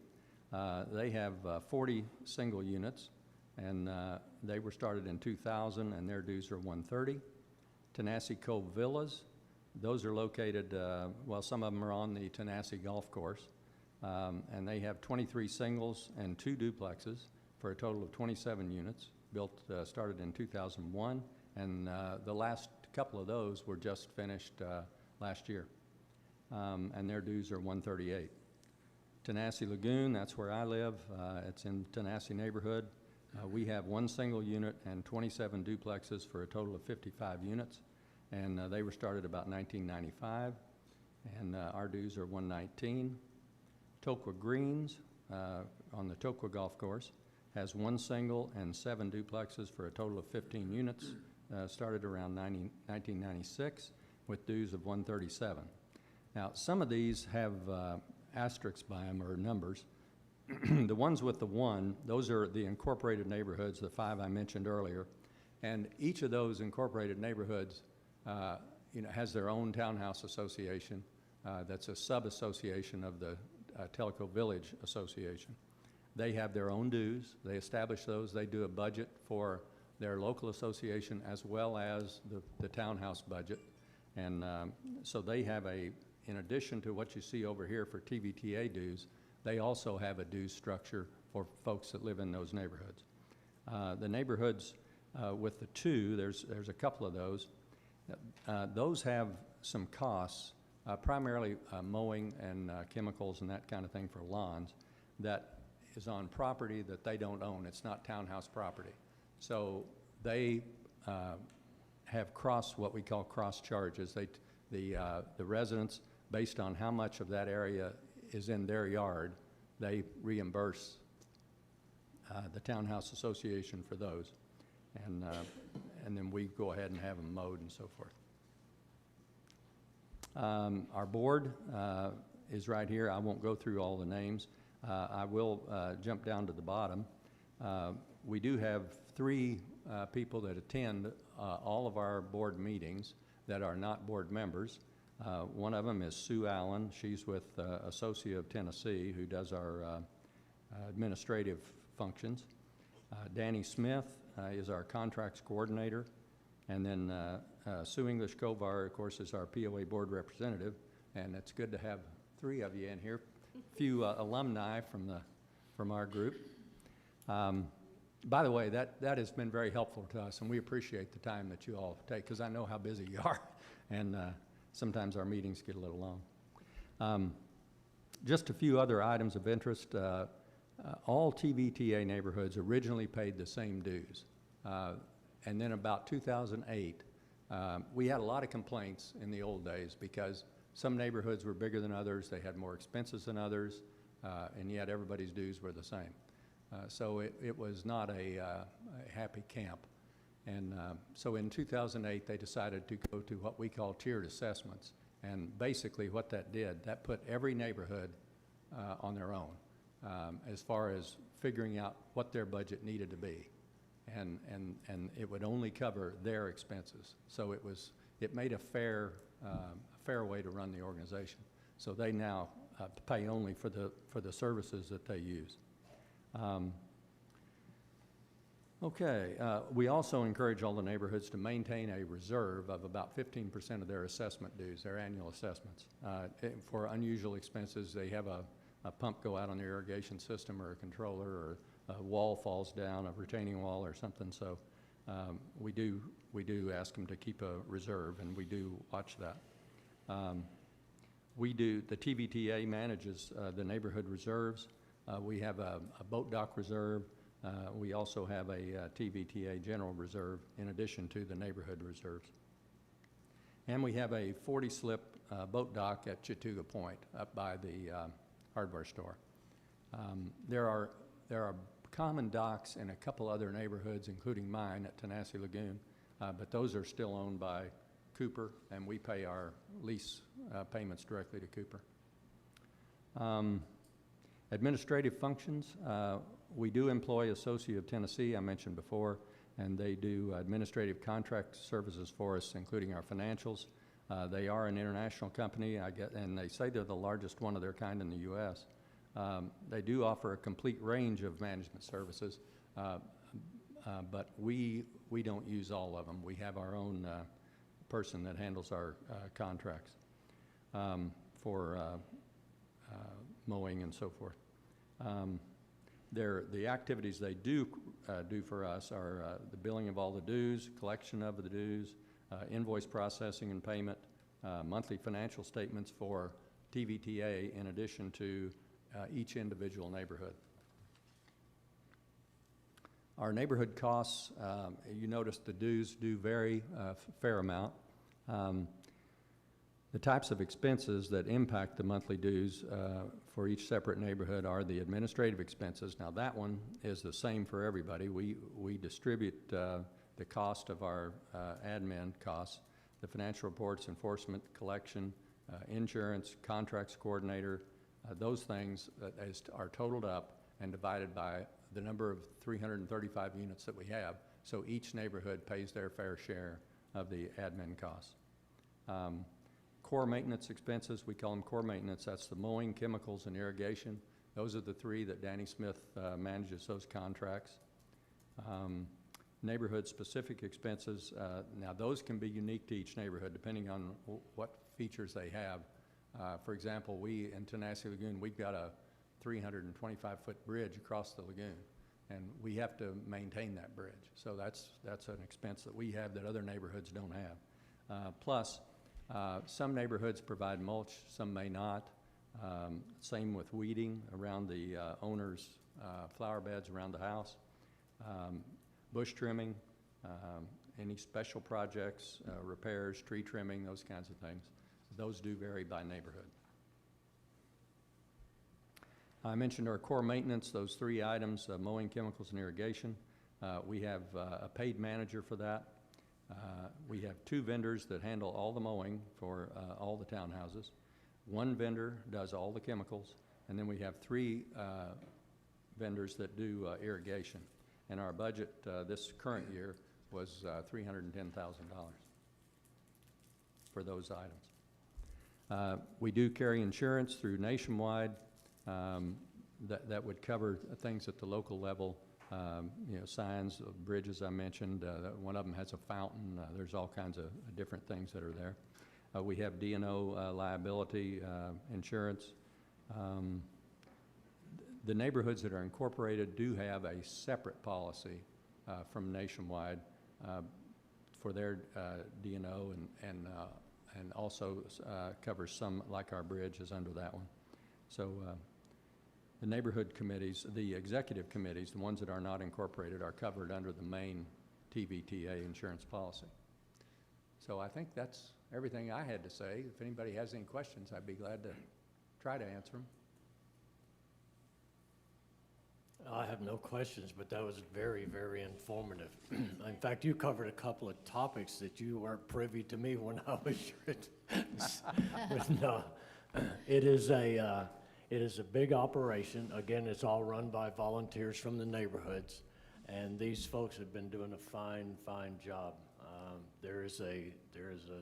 they have 40 single units, and they were started in 2000, and their dues are $130. Tenasseee Cove Villas, those are located, well, some of them are on the Tenasseee Golf Course, and they have 23 singles and 2 duplexes for a total of 27 units, built, started in 2001, and the last couple of those were just finished last year, and their dues are $138. Tenasseee Lagoon, that's where I live. It's in Tenasseee neighborhood. We have 1 single unit and 27 duplexes for a total of 55 units, and they were started about 1995, and our dues are $119. Tokwa Greens on the Tokwa Golf Course has 1 single and 7 duplexes for a total of 15 units, started around 1996 with dues of $137. Now, some of these have asterisks by them or numbers. The ones with the 1, those are the incorporated neighborhoods, the 5 I mentioned earlier, and each of those incorporated neighborhoods has their own townhouse association that's a sub-association of the Tellico Village Association. They have their own dues. They establish those. They do a budget for their local association as well as the townhouse budget. And so they have in addition to what you see over here for TVTA dues, they also have a dues structure for folks that live in those neighborhoods. The neighborhoods with the 2, there's a couple of those. Those have some costs, primarily mowing and chemicals and that kind of thing for lawns, that is on property that they don't own. It's not townhouse property. So they have what we call cross charges. The residents, based on how much of that area is in their yard, they reimburse the Townhouse Association for those. and then we go ahead and have them mowed and so forth. Our board is right here. I won't go through all the names. I will jump down to the bottom. We do have 3 people that attend all of our board meetings that are not board members. One of them is Sue Allen. She's with Associate of Tennessee, who does our administrative functions. Danny Smith is our contracts coordinator. And then Sue English Kovar, of course, is our POA board representative. And it's good to have 3 of you in here. A few alumni from our group. By the way, that has been very helpful to us, and we appreciate the time that you all take, because I know how busy you are, and sometimes our meetings get a little long. Just a few other items of interest. All TVTA neighborhoods originally paid the same dues. And then about 2008, we had a lot of complaints in the old days because some neighborhoods were bigger than others, they had more expenses than others, and yet everybody's dues were the same. So it was not a happy camp. And so in 2008, they decided to go to what we call tiered assessments. And basically what that did, that put every neighborhood on their own as far as figuring out what their budget needed to be. And it would only cover their expenses. So it made a fair way to run the organization. So they now pay only for the services that they use. We also encourage all the neighborhoods to maintain a reserve of about 15% of their assessment dues, their annual assessments. For unusual expenses, they have a pump go out on the irrigation system or a controller, or a wall falls down, a retaining wall or something. So we do ask them to keep a reserve, and we do watch that. The TVTA manages the neighborhood reserves. We have a boat dock reserve. We also have a TVTA general reserve in addition to the neighborhood reserves. And we have a 40-slip boat dock at Chattooga Point up by the hardware store. There are common docks in a couple other neighborhoods, including mine at Tenasseee Lagoon, but those are still owned by Cooper, and we pay our lease payments directly to Cooper. Administrative functions, we do employ Associate of Tennessee, I mentioned before, and they do administrative contract services for us, including our financials. They are an international company, and they say they're the largest one of their kind in the U.S. They do offer a complete range of management services, but we don't use all of them. We have our own person that handles our contracts for mowing and so forth. The activities they do for us are the billing of all the dues, collection of the dues, invoice processing and payment, monthly financial statements for TVTA in addition to each individual neighborhood. Our neighborhood costs, you notice the dues do vary a fair amount. The types of expenses that impact the monthly dues for each separate neighborhood are the administrative expenses. Now that one is the same for everybody. We distribute the cost of our admin costs, the financial reports, enforcement, collection, insurance, contracts coordinator, those things are totaled up and divided by the number of 335 units that we have. So each neighborhood pays their fair share of the admin costs. Core maintenance expenses, we call them core maintenance. That's the mowing, chemicals, and irrigation. Those are the 3 that Danny Smith manages those contracts. Neighborhood-specific expenses, now those can be unique to each neighborhood depending on what features they have. For example, we in Tenasseee Lagoon, we've got a 325-foot bridge across the lagoon, and we have to maintain that bridge. So that's an expense that we have that other neighborhoods don't have. Plus, some neighborhoods provide mulch, some may not. Same with weeding around the owner's flower beds around the house. Bush trimming, any special projects, repairs, tree trimming, those kinds of things. Those do vary by neighborhood. I mentioned our core maintenance, those 3 items, mowing, chemicals, and irrigation. We have a paid manager for that. We have 2 vendors that handle all the mowing for all the townhouses. 1 vendor does all the chemicals, and then we have 3 vendors that do irrigation. And our budget this current year was $310,000 for those items. We do carry insurance through Nationwide that would cover things at the local level. You know, signs, bridges I mentioned, one of them has a fountain. There's all kinds of different things that are there. We have D&O liability insurance. The neighborhoods that are incorporated do have a separate policy from Nationwide for their D&O and also covers some, like our bridge is under that one. So the neighborhood committees, the executive committees, the ones that are not incorporated, are covered under the main TVTA insurance policy. So I think that's everything I had to say. If anybody has any questions, I'd be glad to try to answer them. I have no questions, but that was very, very informative. In fact, you covered a couple of topics that you weren't privy to me when I was your but no, it is a big operation. Again, it's all run by volunteers from the neighborhoods, and these folks have been doing a fine, fine job. There is a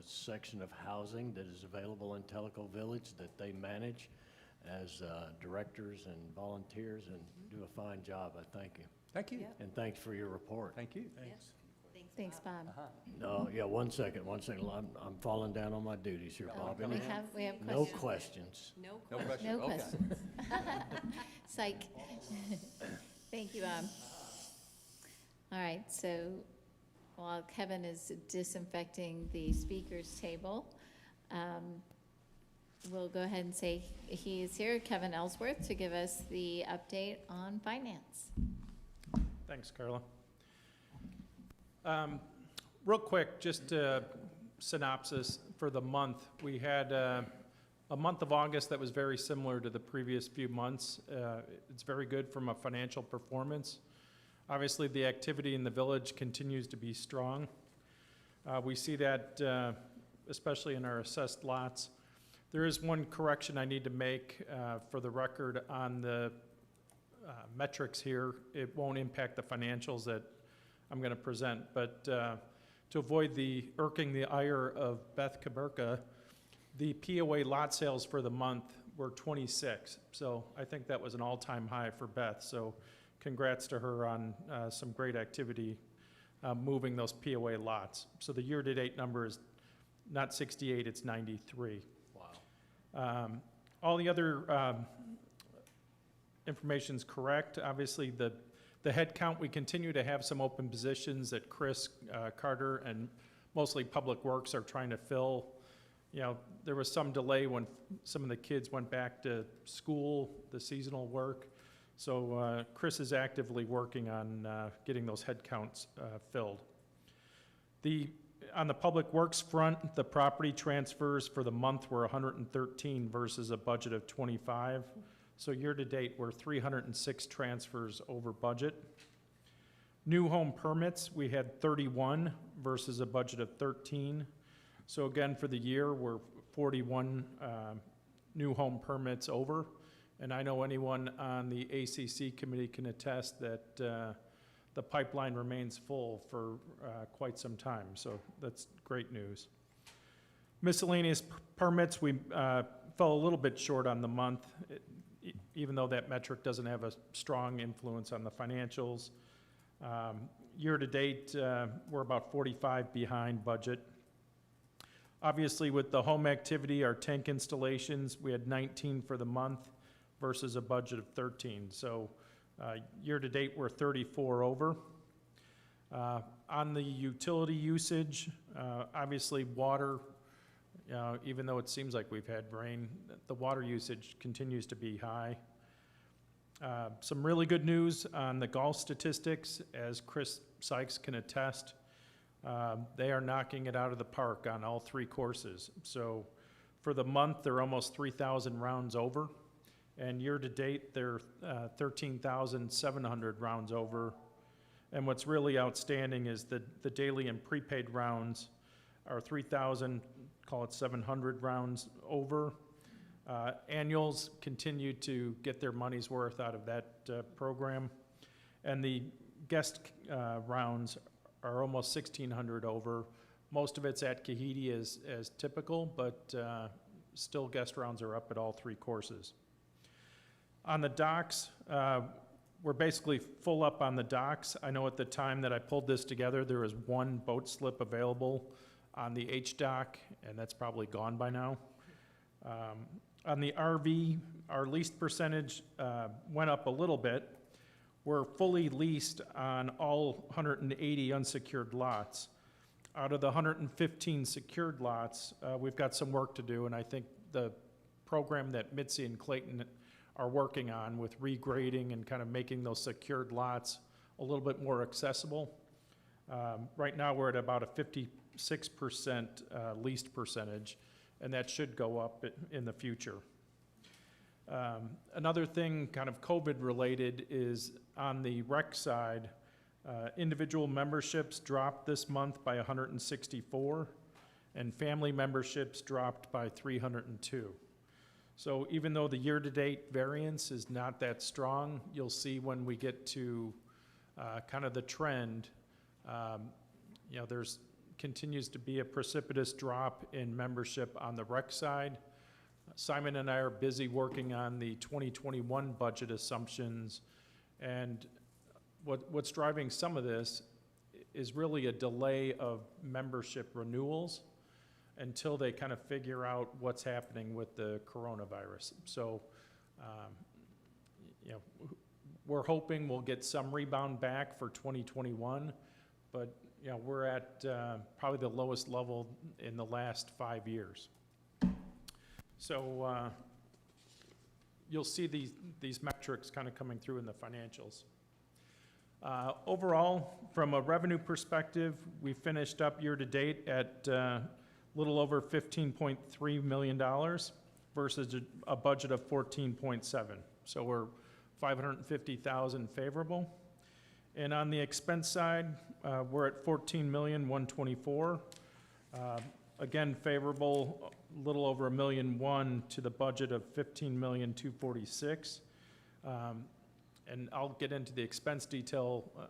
section of housing that is available in Tellico Village that they manage as directors and volunteers, and do a fine job. I thank you. Thank you. Yep. And thanks for your report. Thank you. Thanks. Thanks, Bob. No, yeah, one second. I'm falling down on my duties here, Bob. We have No questions. questions. No No question. No Okay. questions. Psych. Thank you, Bob. All right, so while Kevin is disinfecting the speakers table, we'll go ahead and say he is here, Kevin Ellsworth, to give us the update on finance. Thanks, Carla. Real quick, just a synopsis for the month. We had a month of August that was very similar to the previous few months. It's very good from a financial performance. Obviously, the activity in the village continues to be strong. We see that especially in our assessed lots. There is one correction I need to make for the record on the metrics here. It won't impact the financials that I'm going to present, but to avoid irking the ire of Beth Kaburka, the POA lot sales for the month were 26. So I think that was an all-time high for Beth. So congrats to her on some great activity moving those POA lots. So the year-to-date number is not 68, it's 93. Wow. All the other information's correct. Obviously, the head count, we continue to have some open positions that Chris Carter and mostly Public Works are trying to fill. You know, there was some delay when some of the kids went back to school, the seasonal work. So Chris is actively working on getting those head counts filled. On the Public Works front, the property transfers for the month were 113 versus a budget of 25. So year-to-date, we're 306 transfers over budget. New home permits, we had 31 versus a budget of 13. So again, for the year, we're 41 new home permits over. And I know anyone on the ACC committee can attest that the pipeline remains full for quite some time. So that's great news. Miscellaneous permits, we fell a little bit short on the month, even though that metric doesn't have a strong influence on the financials. Year-to-date, we're about 45 behind budget. Obviously, with the home activity, our tank installations, we had 19 for the month versus a budget of 13. So year-to-date, we're 34 over. On the utility usage, obviously water, even though it seems like we've had rain, the water usage continues to be high. Some really good news on the golf statistics, as Chris Sykes can attest. They are knocking it out of the park on all 3 courses. So for the month, they're almost 3,000 rounds over. And year-to-date, they're 13,700 rounds over. And what's really outstanding is the daily and prepaid rounds are 3,000, call it 700 rounds over. Annuals continue to get their money's worth out of that program. And the guest rounds are almost 1,600 over. Most of it's at Kahidi as typical, but still guest rounds are up at all 3 courses. On the docks, we're basically full up on the docks. I know at the time that I pulled this together, there was 1 boat slip available on the H dock, and that's probably gone by now. On the RV, our leased percentage went up a little bit. We're fully leased on all 180 unsecured lots. Out of the 115 secured lots, we've got some work to do, and I think the program that Mitzi and Clayton are working on with regrading and kind of making those secured lots a little bit more accessible. Right now, we're at about a 56% leased percentage, and that should go up in the future. Another thing kind of COVID related is on the rec side, individual memberships dropped this month by 164, and family memberships dropped by 302. So even though the year-to-date variance is not that strong, you'll see when we get to kind of the trend, there's continues to be a precipitous drop in membership on the rec side. Simon and I are busy working on the 2021 budget assumptions, and what's driving some of this is really a delay of membership renewals until they kind of figure out what's happening with the coronavirus. So, we're hoping we'll get some rebound back for 2021, but we're at probably the lowest level in the last 5 years. So you'll see these metrics kind of coming through in the financials. Overall, from a revenue perspective, we finished up year to date at little over $15.3 million versus a budget of 14.7. So we're 550,000 favorable. And on the expense side, we're at 14,124,000. Again, favorable, a little over $1.1 million to the budget of 15,246,000. And I'll get into the expense detail a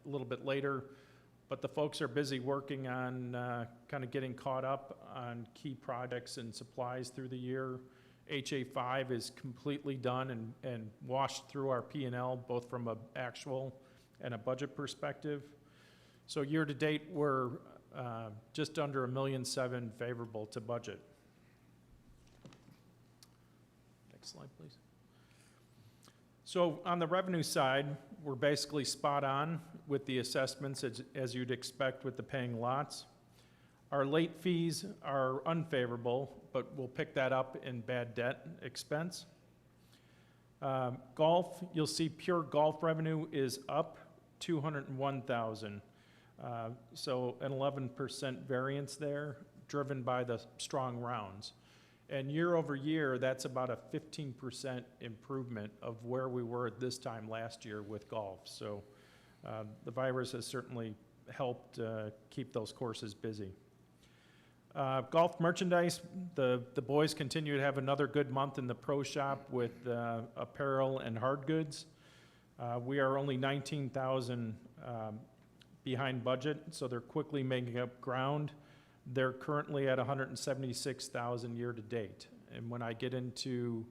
little bit later, but the folks are busy working on kind of getting caught up on key projects and supplies through the year. HA5 is completely done and washed through our P&L, both from an actual and a budget perspective. So year to date, we're just under $1.7 million favorable to budget. Next slide, please. So on the revenue side, we're basically spot on with the assessments as you'd expect with the paying lots. Our late fees are unfavorable, but we'll pick that up in bad debt expense. Golf, you'll see pure golf revenue is up 201,000. So an 11% variance there, driven by the strong rounds. And year over year, that's about a 15% improvement of where we were at this time last year with golf. So the virus has certainly helped keep those courses busy. Golf merchandise, the boys continue to have another good month in the pro shop with apparel and hard goods. We are only 19,000 behind budget, so they're quickly making up ground. They're currently at 176,000 year to date. And when I get into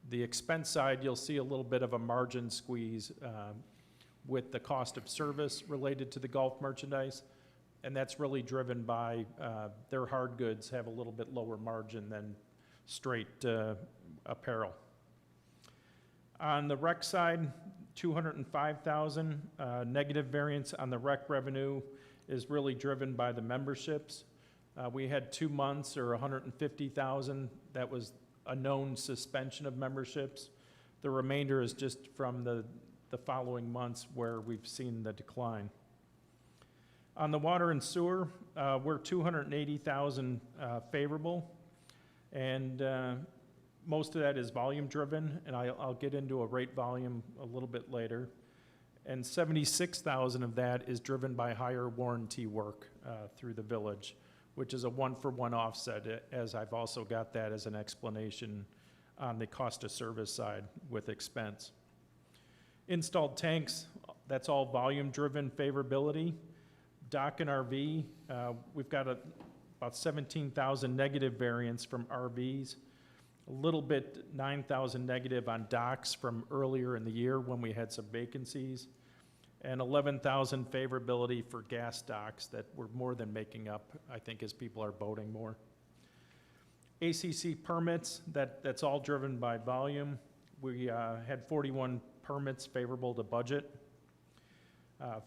the expense side, you'll see a little bit of a margin squeeze with the cost of service related to the golf merchandise. And that's really driven by their hard goods have a little bit lower margin than straight apparel. On the rec side, 205,000 negative variance on the rec revenue is really driven by the memberships. We had 2 months or 150,000. That was a known suspension of memberships. The remainder is just from the following months where we've seen the decline. On the water and sewer, we're 280,000 favorable, and most of that is volume driven, and I'll get into a rate volume a little bit later. and 76,000 of that is driven by higher warranty work through the village, which is a one-for-one offset, as I've also got that as an explanation on the cost of service side with expense. Installed tanks, that's all volume-driven favorability. Dock and RV, we've got about 17,000 negative variance from RVs, a little bit 9,000 negative on docks from earlier in the year when we had some vacancies, and 11,000 favorability for gas docks that we're more than making up, I think, as people are boating more. ACC permits, that's all driven by volume. We had 41 permits favorable to budget.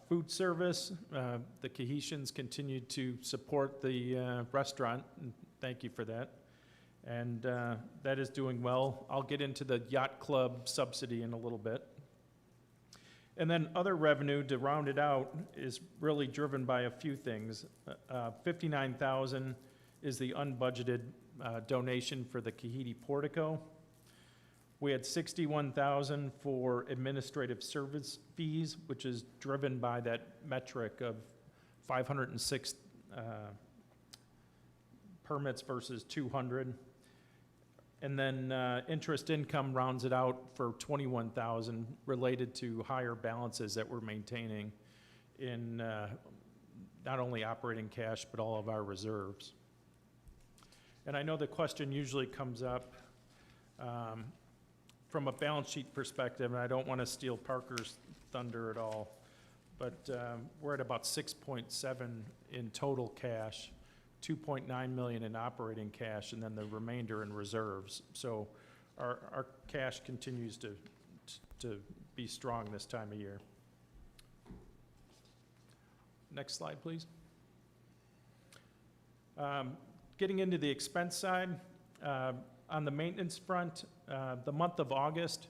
Food service, the Cohesians continue to support the restaurant, and thank you for that. And that is doing well. I'll get into the yacht club subsidy in a little bit. And then other revenue, to round it out, is really driven by a few things. 59,000 is the unbudgeted donation for the Kahiti portico. We had 61,000 for administrative service fees, which is driven by that metric of 506 permits versus 200. And then interest income rounds it out for 21,000 related to higher balances that we're maintaining in not only operating cash, but all of our reserves. And I know the question usually comes up from a balance sheet perspective, and I don't want to steal Parker's thunder at all, but we're at about 6.7 in total cash, 2.9 million in operating cash, and then the remainder in reserves. So our cash continues to be strong this time of year. Next slide, please. Getting into the expense side, on the maintenance front, the month of August,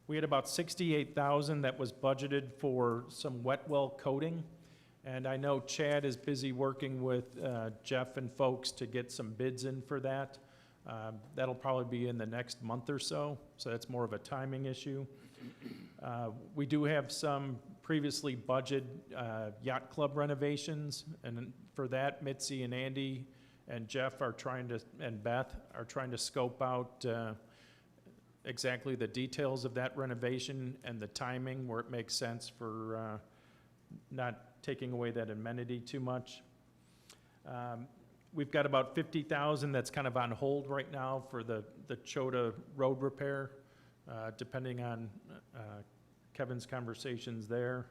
we had about 68,000 that was budgeted for some wet well coating. And I know Chad is busy working with Jeff and folks to get some bids in for that. That'll probably be in the next month or so that's more of a timing issue. We do have some previously budgeted yacht club renovations, and for that, Mitzi and Andy and Jeff are and Beth are trying to scope out exactly the details of that renovation and the timing where it makes sense for not taking away that amenity too much. We've got about 50,000 that's kind of on hold right now for the Chota road repair, depending on Kevin's conversations there.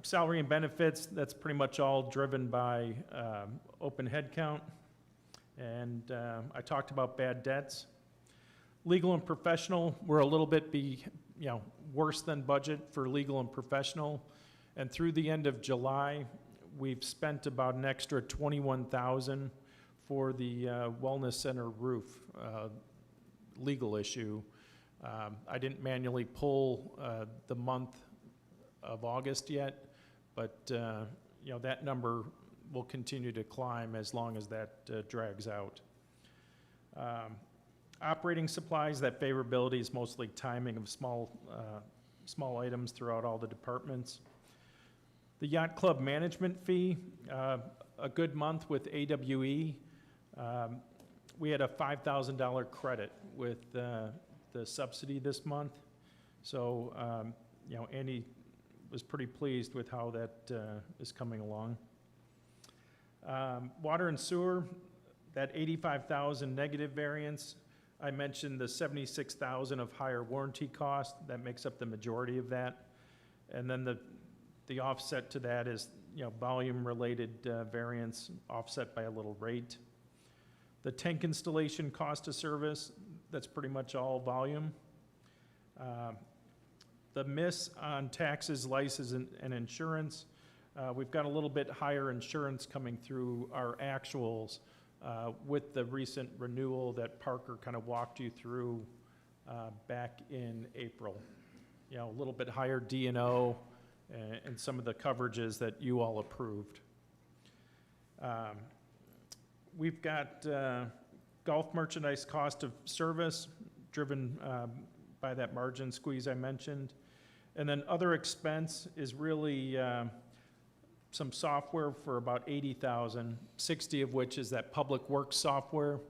Salary and benefits, that's pretty much all driven by open head count. And I talked about bad debts. Legal and professional, we're a little bit worse than budget for legal and professional. And through the end of July, we've spent about an extra 21,000 for the wellness center roof legal issue. I didn't manually pull the month of August yet, but that number will continue to climb as long as that drags out. Operating supplies, that favorability is mostly timing of small items throughout all the departments. The yacht club management fee, a good month with AWE. We had a $5,000 credit with the subsidy this month. So, Andy was pretty pleased with how that is coming along. Water and sewer, that 85,000 negative variance. I mentioned the 76,000 of higher warranty cost. That makes up the majority of that. And then the offset to that is, volume-related variance offset by a little rate. The tank installation cost of service, that's pretty much all volume. The miss on taxes, license, and insurance, we've got a little bit higher insurance coming through our actuals with the recent renewal that Parker kind of walked you through back in April. A little bit higher D&O and some of the coverages that you all approved. We've got golf merchandise cost of service driven by that margin squeeze I mentioned. And then other expense is really some software for about 80,000, 60 of which is that public works software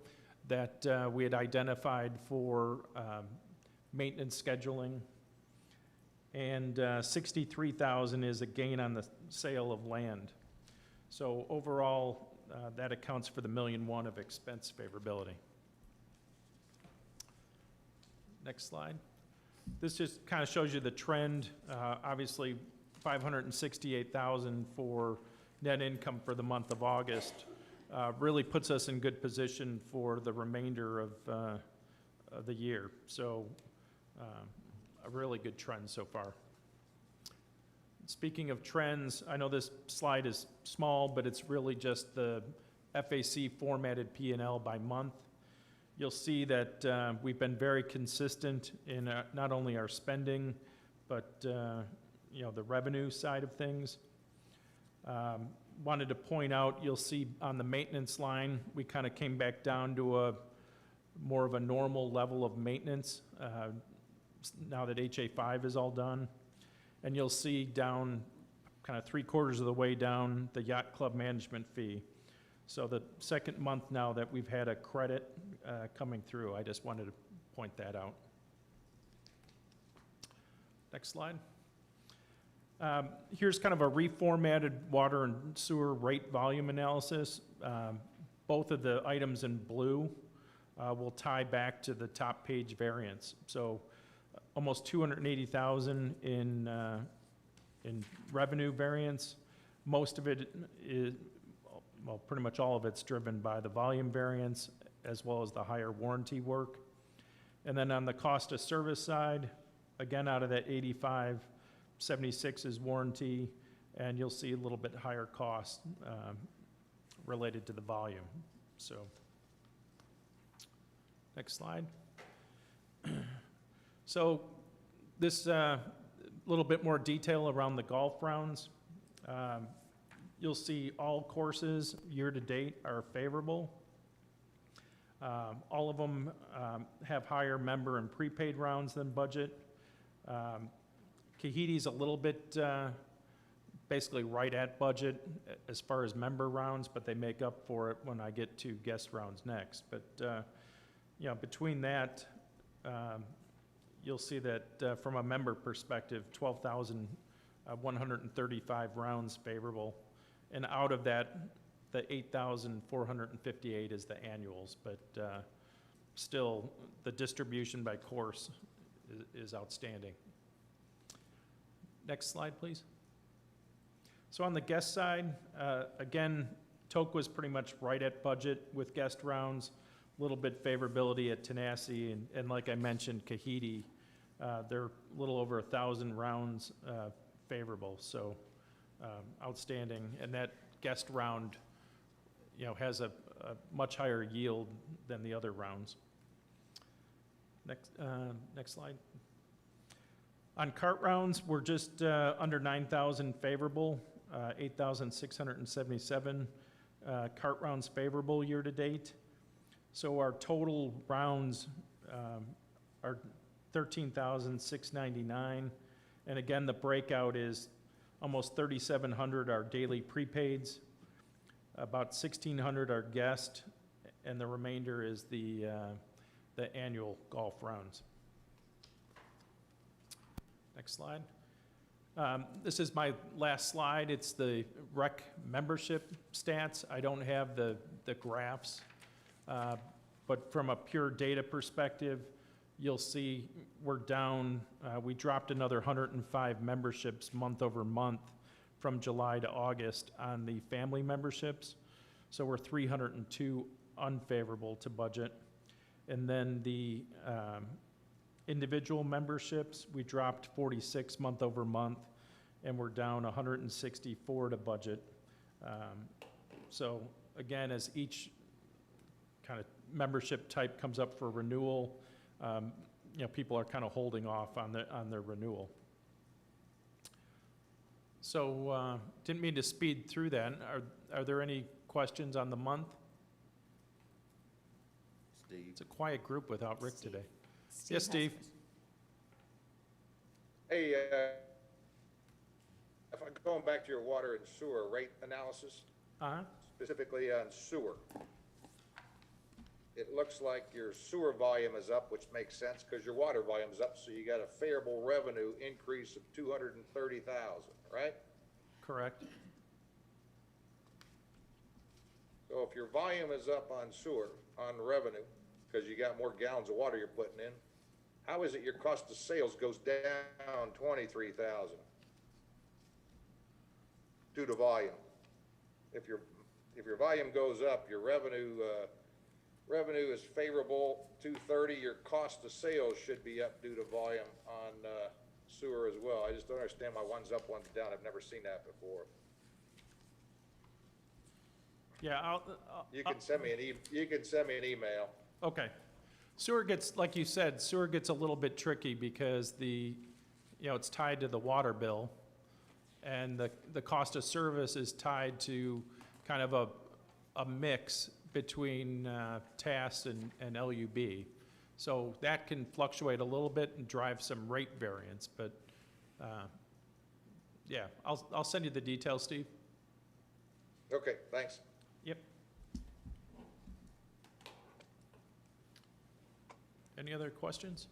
that we had identified for maintenance scheduling. And 63,000 is a gain on the sale of land. So overall, that accounts for the $1.1 million of expense favorability. Next slide. This just kind of shows you the trend. Obviously, 568,000 for net income for the month of August really puts us in good position for the remainder of the year. So a really good trend so far. Speaking of trends, I know this slide is small, but it's really just the FAC formatted P&L by month. You'll see that we've been very consistent in not only our spending, but you know, the revenue side of things. Wanted to point out, you'll see on the maintenance line, we kind of came back down to a more of a normal level of maintenance now that HA5 is all done. And you'll see down kind of 3/4 of the way down the yacht club management fee. So the second month now that we've had a credit coming through, I just wanted to point that out. Next slide. Here's kind of a reformatted water and sewer rate volume analysis. Both of the items in blue will tie back to the top page variance. So almost 280,000 in revenue variance. Most of it is, well, pretty much all of it's driven by the volume variance as well as the higher warranty work. And then on the cost of service side, again, out of that 85, 76 is warranty, and you'll see a little bit higher cost related to the volume. So, next slide. So this little bit more detail around the golf rounds. You'll see all courses year-to-date are favorable. All of them have higher member and prepaid rounds than budget. Kahiti's a little bit basically right at budget as far as member rounds, but they make up for it when I get to guest rounds next. But you know, between that, you'll see that from a member perspective, 12,135 rounds favorable. And out of that, the 8,458 is the annuals, but still the distribution by course is outstanding. Next slide, please. So on the guest side, again, Tok was pretty much right at budget with guest rounds, a little bit favorability at Tenasseee, and like I mentioned, Kahiti, they're a little over 1,000 rounds favorable, so outstanding. And that guest round, you know, has a much higher yield than the other rounds. Next slide. On cart rounds, we're just under 9,000 favorable, 8,677 cart rounds favorable year to date. So our total rounds are 13,699. And again, the breakout is almost 3,700 are daily prepaids, about 1,600 are guest, and the remainder is the annual golf rounds. Next slide. This is my last slide. It's the rec membership stats. I don't have the graphs, but from a pure data perspective, you'll see we're down. We dropped another 105 memberships month over month from July to August on the family memberships. So we're 302 unfavorable to budget. And then the individual memberships, we dropped 46 month over month, and we're down 164 to budget. So again, as each kind of membership type comes up for renewal, you know, people are kind of holding off on their renewal. So didn't mean to speed through that. Are there any questions on the month? Steve? It's a quiet group without Rick today. Steve Yes, has a Steve? question. Hey, if I'm going back to your water and sewer rate analysis, Uh-huh. specifically on sewer, it looks like your sewer volume is up, which makes sense because your water volume is up, so you got a favorable revenue increase of 230,000, right? Correct. So if your volume is up on sewer, on revenue, because you got more gallons of water you're putting in, how is it your cost of sales goes down 23,000 due to volume? If your volume goes up, your revenue is favorable 230. Your cost of sales should be up due to volume on sewer as well. I just don't understand why one's up, one's down. I've never seen that before. Yeah, You can send me an email. okay. Sewer gets, like you said, sewer gets a little bit tricky because it's tied to the water bill. And the cost of service is tied to kind of a mix between TAS and LUB. So that can fluctuate a little bit and drive some rate variance, but yeah, I'll send you the details, Steve. Okay, thanks. Yep. Any other questions?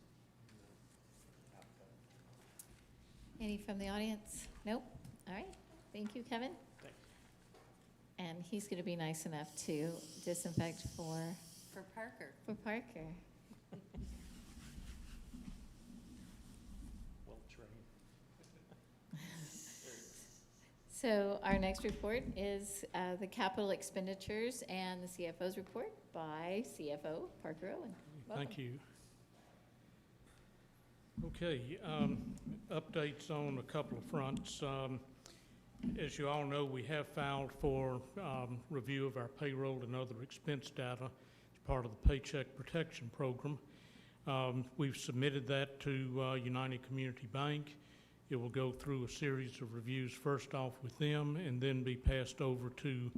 Any from the audience? Nope. All right. Thank you, Kevin. And he's going to be nice enough to disinfect for Parker. Parker. Well trained. So our next report is the capital expenditures and the CFO's report by CFO Parker Owen. Welcome. Thank you. Okay, updates on a couple of fronts. As you all know, we have filed for review of our payroll and other expense data as part of the Paycheck Protection Program. We've submitted that to United Community Bank. It will go through a series of reviews, first off with them, and then be passed over to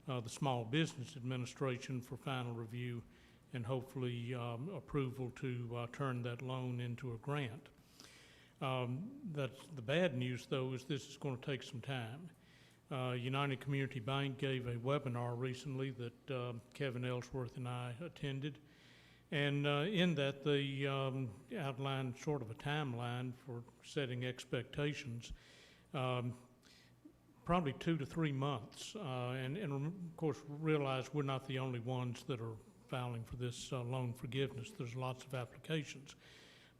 the Small Business Administration for final review and hopefully approval to turn that loan into a grant. That's the bad news, though, is this is going to take some time. United Community Bank gave a webinar recently that Kevin Ellsworth and I attended, and in that they outlined sort of a timeline for setting expectations, probably 2 to 3 months, and of course realize we're not the only ones that are filing for this loan forgiveness. There's lots of applications.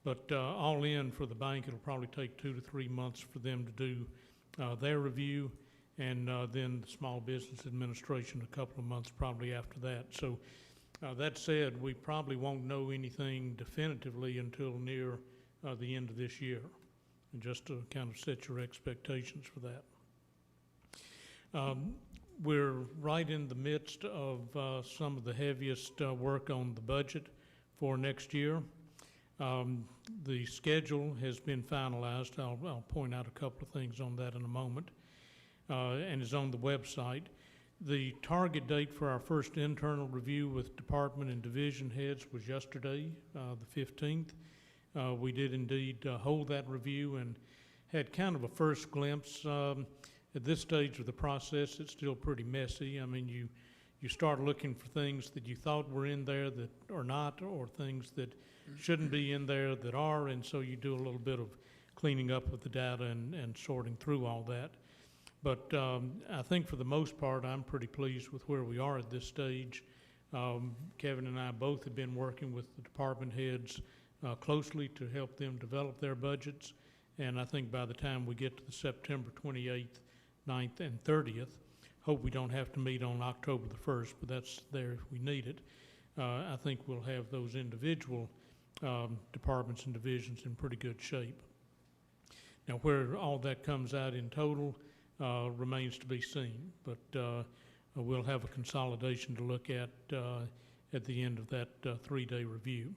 But all in for the bank, it'll probably take 2 to 3 months for them to do their review, and then the Small Business Administration a couple of months probably after that. So that said, we probably won't know anything definitively until near the end of this year, and just to kind of set your expectations for that. We're right in the midst of some of the heaviest work on the budget for next year. The schedule has been finalized. I'll point out a couple of things on that in a moment, and is on the website. The target date for our first internal review with department and division heads was yesterday, the 15th. We did indeed hold that review and had kind of a first glimpse. At this stage of the process, it's still pretty messy. I mean, you start looking for things that you thought were in there that are not, or things that shouldn't be in there that are, and so you do a little bit of cleaning up of the data and sorting through all that. But I think for the most part, I'm pretty pleased with where we are at this stage. Kevin and I both have been working with the department heads closely to help them develop their budgets, and I think by the time we get to the September 28th, 9th, and 30th, hope we don't have to meet on October the 1st, but that's there if we need it. I think we'll have those individual departments and divisions in pretty good shape. Now, where all that comes out in total remains to be seen, but we'll have a consolidation to look at the end of that 3-day review.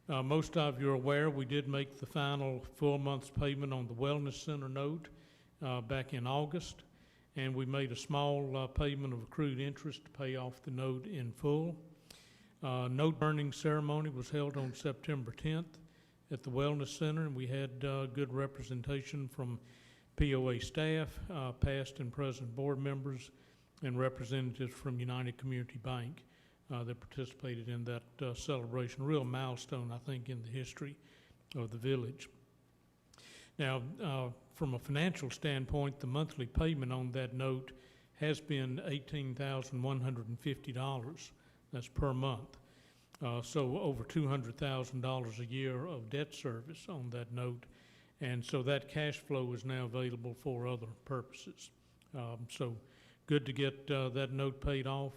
Most of you are aware we did make the final full month's payment on the Wellness Center note back in August, and we made a small payment of accrued interest to pay off the note in full. Note burning ceremony was held on September 10th, at the Wellness Center, and we had good representation from POA staff, past and present board members, and representatives from United Community Bank that participated in that celebration. A real milestone, I think, in the history of the village. Now, from a financial standpoint, the monthly payment on that note has been $18,150. That's per month. So over $200,000 a year of debt service on that note. And so that cash flow is now available for other purposes. So good to get that note paid off,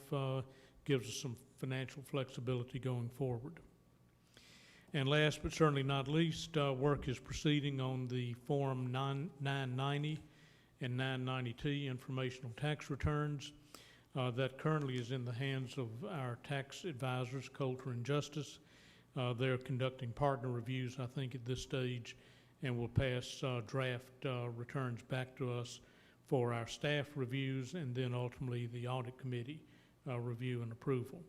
gives us some financial flexibility going forward. And last but certainly not least, work is proceeding on the Form 990 and 990T informational tax returns. That currently is in the hands of our tax advisors, Coulter and Justice. They're conducting partner reviews, I think, at this stage, and will pass draft returns back to us for our staff reviews and then ultimately the audit committee review and approval.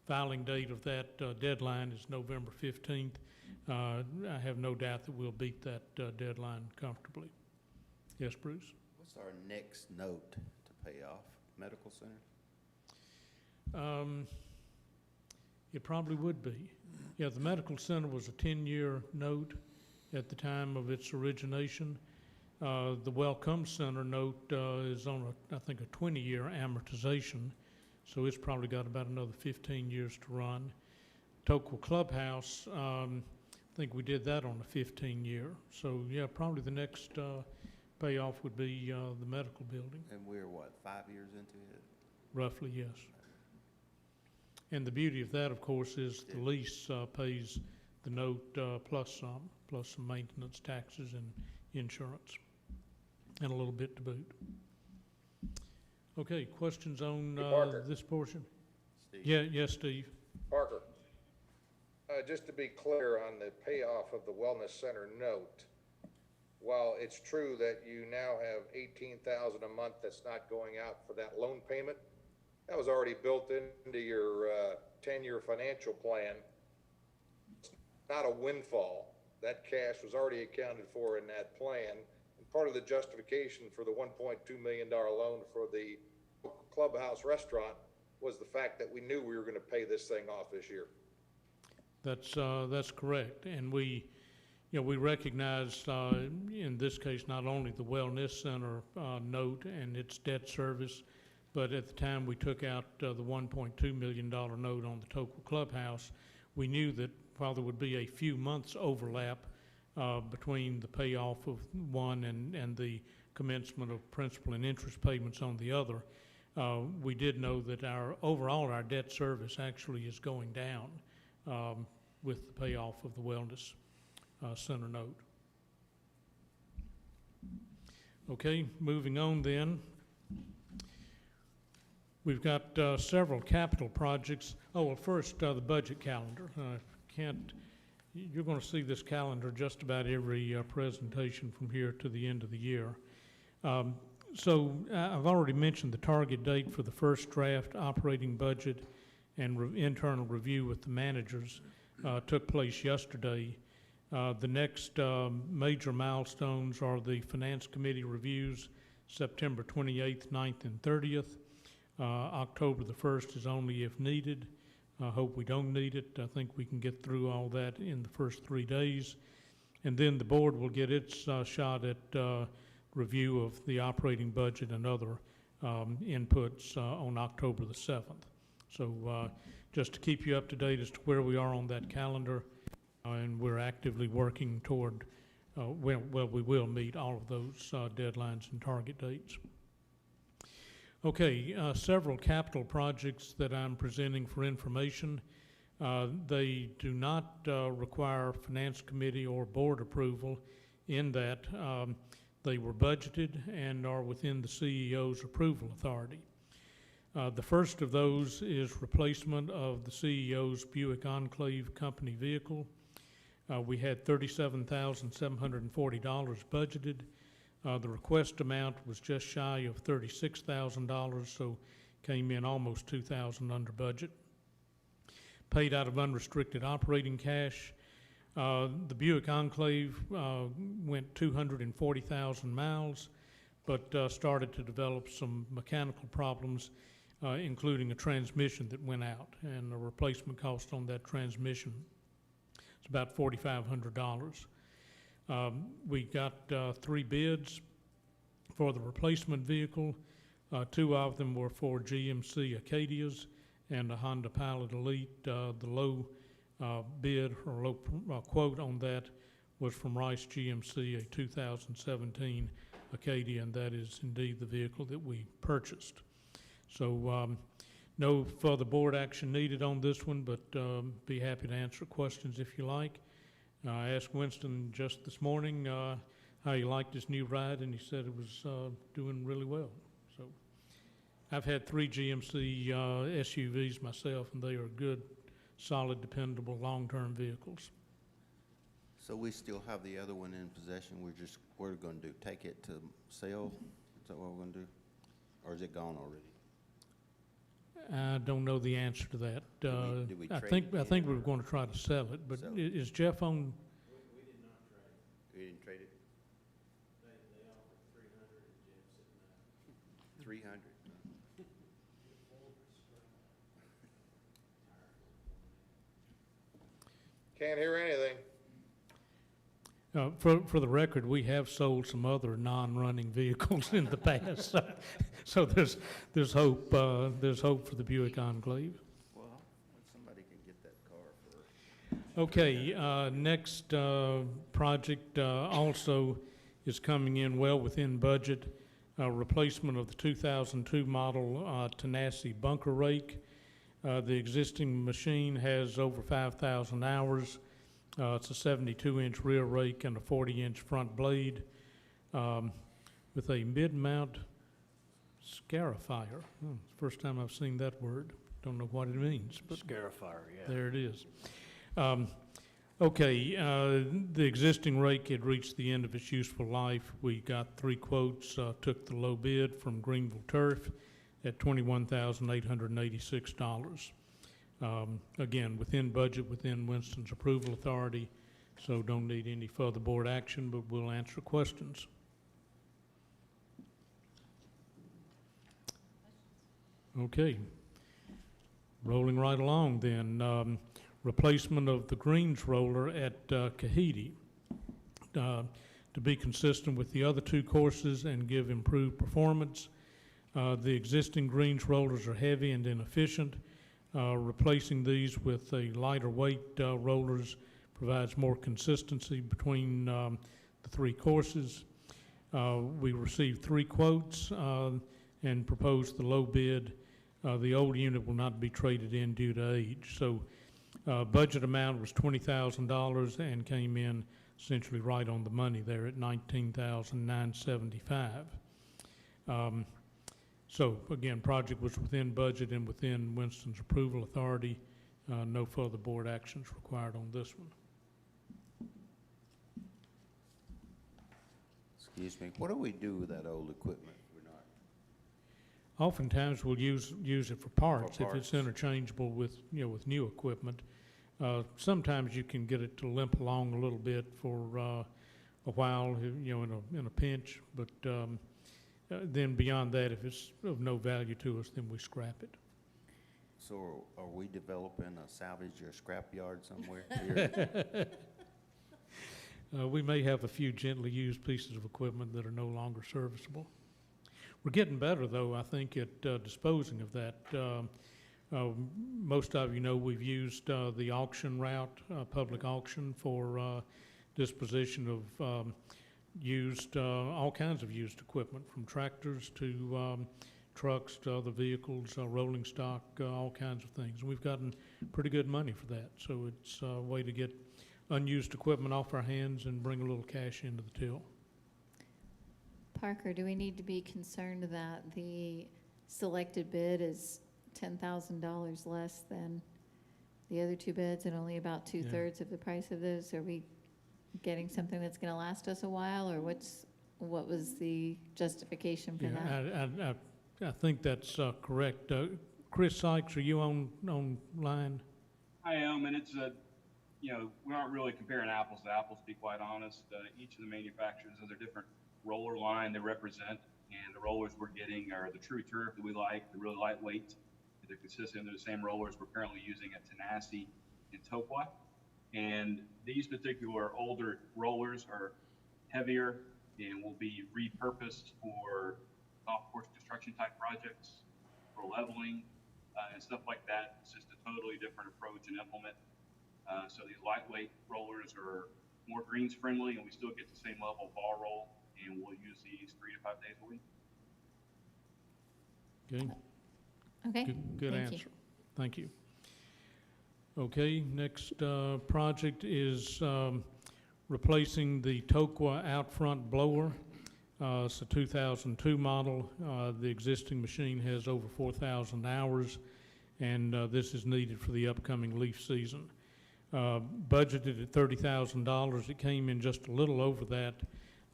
Filing date of that deadline is November 15th. I have no doubt that we'll beat that deadline comfortably. Yes, Bruce? What's our next note to pay off? Medical center? It probably would be. Yeah, the medical center was a 10-year note at the time of its origination. The Welcome Center note is on, I think, a 20-year amortization, so it's probably got about another 15 years to run. Toquil Clubhouse, I think we did that on a 15-year. So, yeah, probably the next payoff would be the medical building. And we're what, 5 years into it? Roughly, yes. And the beauty of that, of course, is the lease pays the note plus some maintenance, taxes, and insurance, and a little bit to boot. Okay, questions on this portion? Steve? Yeah, yes, Steve. Parker, just to be clear on the payoff of the Wellness Center note, while it's true that you now have $18,000 a month that's not going out for that loan payment, that was already built into your 10-year financial plan. It's not a windfall. That cash was already accounted for in that plan. And part of the justification for the $1.2 million loan for the clubhouse restaurant was the fact that we knew we were going to pay this thing off this year. That's correct, and we recognize in this case not only the Wellness Center note and its debt service, but at the time we took out the $1.2 million note on the Toquil Clubhouse, we knew that while there would be a few months overlap between the payoff of one and the commencement of principal and interest payments on the other, we did know that our debt service actually is going down with the payoff of the Wellness Center note. Okay, moving on then. We've got several capital projects. Oh, well, first, the budget calendar. You're going to see this calendar just about every presentation from here to the end of the year. So I've already mentioned the target date for the first draft operating budget and internal review with the managers took place yesterday. The next major milestones are the Finance Committee reviews, September 28th, 9th, and 30th. October the 1st is only if needed. I hope we don't need it. I think we can get through all that in the first 3 days. And then the board will get its shot at review of the operating budget and other inputs on October the 7th. So just to keep you up to date as to where we are on that calendar, and we're actively working toward, we will meet all of those deadlines and target dates. Okay, several capital projects that I'm presenting for information. They do not require Finance Committee or Board approval in that they were budgeted and are within the CEO's approval authority. The first of those is replacement of the CEO's Buick Enclave company vehicle. We had $37,740 budgeted. The request amount was just shy of $36,000, so came in almost $2,000 under budget. Paid out of unrestricted operating cash. The Buick Enclave went 240,000 miles, but started to develop some mechanical problems, including a transmission that went out, and the replacement cost on that transmission is about $4,500. We got 3 bids for the replacement vehicle. 2 of them were for GMC Acadias and a Honda Pilot Elite. The low bid or low quote on that was from Rice GMC, a 2017 Acadia, and that is indeed the vehicle that we purchased. So no further board action needed on this one, but be happy to answer questions if you like. I asked Winston just this morning how he liked his new ride, and he said it was doing really well. So I've had 3 GMC SUVs myself, and they are good, solid, dependable, long-term vehicles. So we still have the other one in possession, we're gonna do, take it to sale? Is that what we're gonna do? Or is it gone already? I don't know the answer to that. Do we I trade it think in, we or- were going to try to sell it, but Sell it. is Jeff on? We didn't trade it? 300. Can't hear anything. For the record, we have sold some other non-running vehicles in the past, so there's hope for the Buick Enclave. Well, somebody can get that car for. Okay, next project also is coming in well within budget. Replacement of the 2002 model Tenacity bunker rake. The existing machine has over 5,000 hours. It's a 72-inch rear rake and a 40-inch front blade with a mid-mount scarifier. First time I've seen that word. Don't know what it means, but Scarifier, yeah. there it is. Okay, the existing rake had reached the end of its useful life. We got 3 quotes, took the low bid from Greenville Turf at $21,886. Again, within budget, within Winston's approval authority, so don't need any further board action, but we'll answer questions. Okay, rolling right along then. Replacement of the greens roller at Kahiti to be consistent with the other 2 courses and give improved performance. The existing greens rollers are heavy and inefficient. Replacing these with a lighter weight rollers provides more consistency between the 3 courses. We received 3 quotes and proposed the low bid. The old unit will not be traded in due to age. So budget amount was $20,000 and came in essentially right on the money there at $19,975. So again, project was within budget and within Winston's approval authority. No further board actions required on this one. Excuse me, what do we do with that old equipment? We're not. Oftentimes, we'll use it for parts if it's parts. interchangeable with, with new equipment. Sometimes you can get it to limp along a little bit for a while, in a pinch, but then beyond that, if it's of no value to us, then we scrap it. So are we developing a salvage or scrap yard somewhere here? We may have a few gently used pieces of equipment that are no longer serviceable. We're getting better, though, I think, at disposing of that. Most of you know we've used the auction route, public auction, for disposition of used, all kinds of used equipment, from tractors to trucks to other vehicles, rolling stock, all kinds of things. And we've gotten pretty good money for that. So it's a way to get unused equipment off our hands and bring a little cash into the till. Parker, do we need to be concerned that the selected bid is $10,000 less than the other 2 bids and only about 2/3 of the price of those? Are we getting something that's going to last us a while, or what was the justification for that? I think that's correct. Chris Sykes, are you online? I am, and it's you know, we aren't really comparing apples to apples, to be quite honest. Each of the manufacturers has a different roller line they represent, and the rollers we're getting are the true turf that we like, the really lightweight. They're consistent with the same rollers we're currently using at Tenassie and Tokwa. And these particular older rollers are heavier and will be repurposed for golf course construction type projects, for leveling, and stuff like that. It's just a totally different approach and implement. So these lightweight rollers are more greens friendly, and we still get the same level of ball roll, and we'll use these 3 to 5 days a week. Okay, Okay, good thank you. answer. Thank you. Okay, next project is replacing the Tokwa out front blower. It's a 2002 model. The existing machine has over 4,000 hours, and this is needed for the upcoming leaf season. Budgeted at $30,000. It came in just a little over that.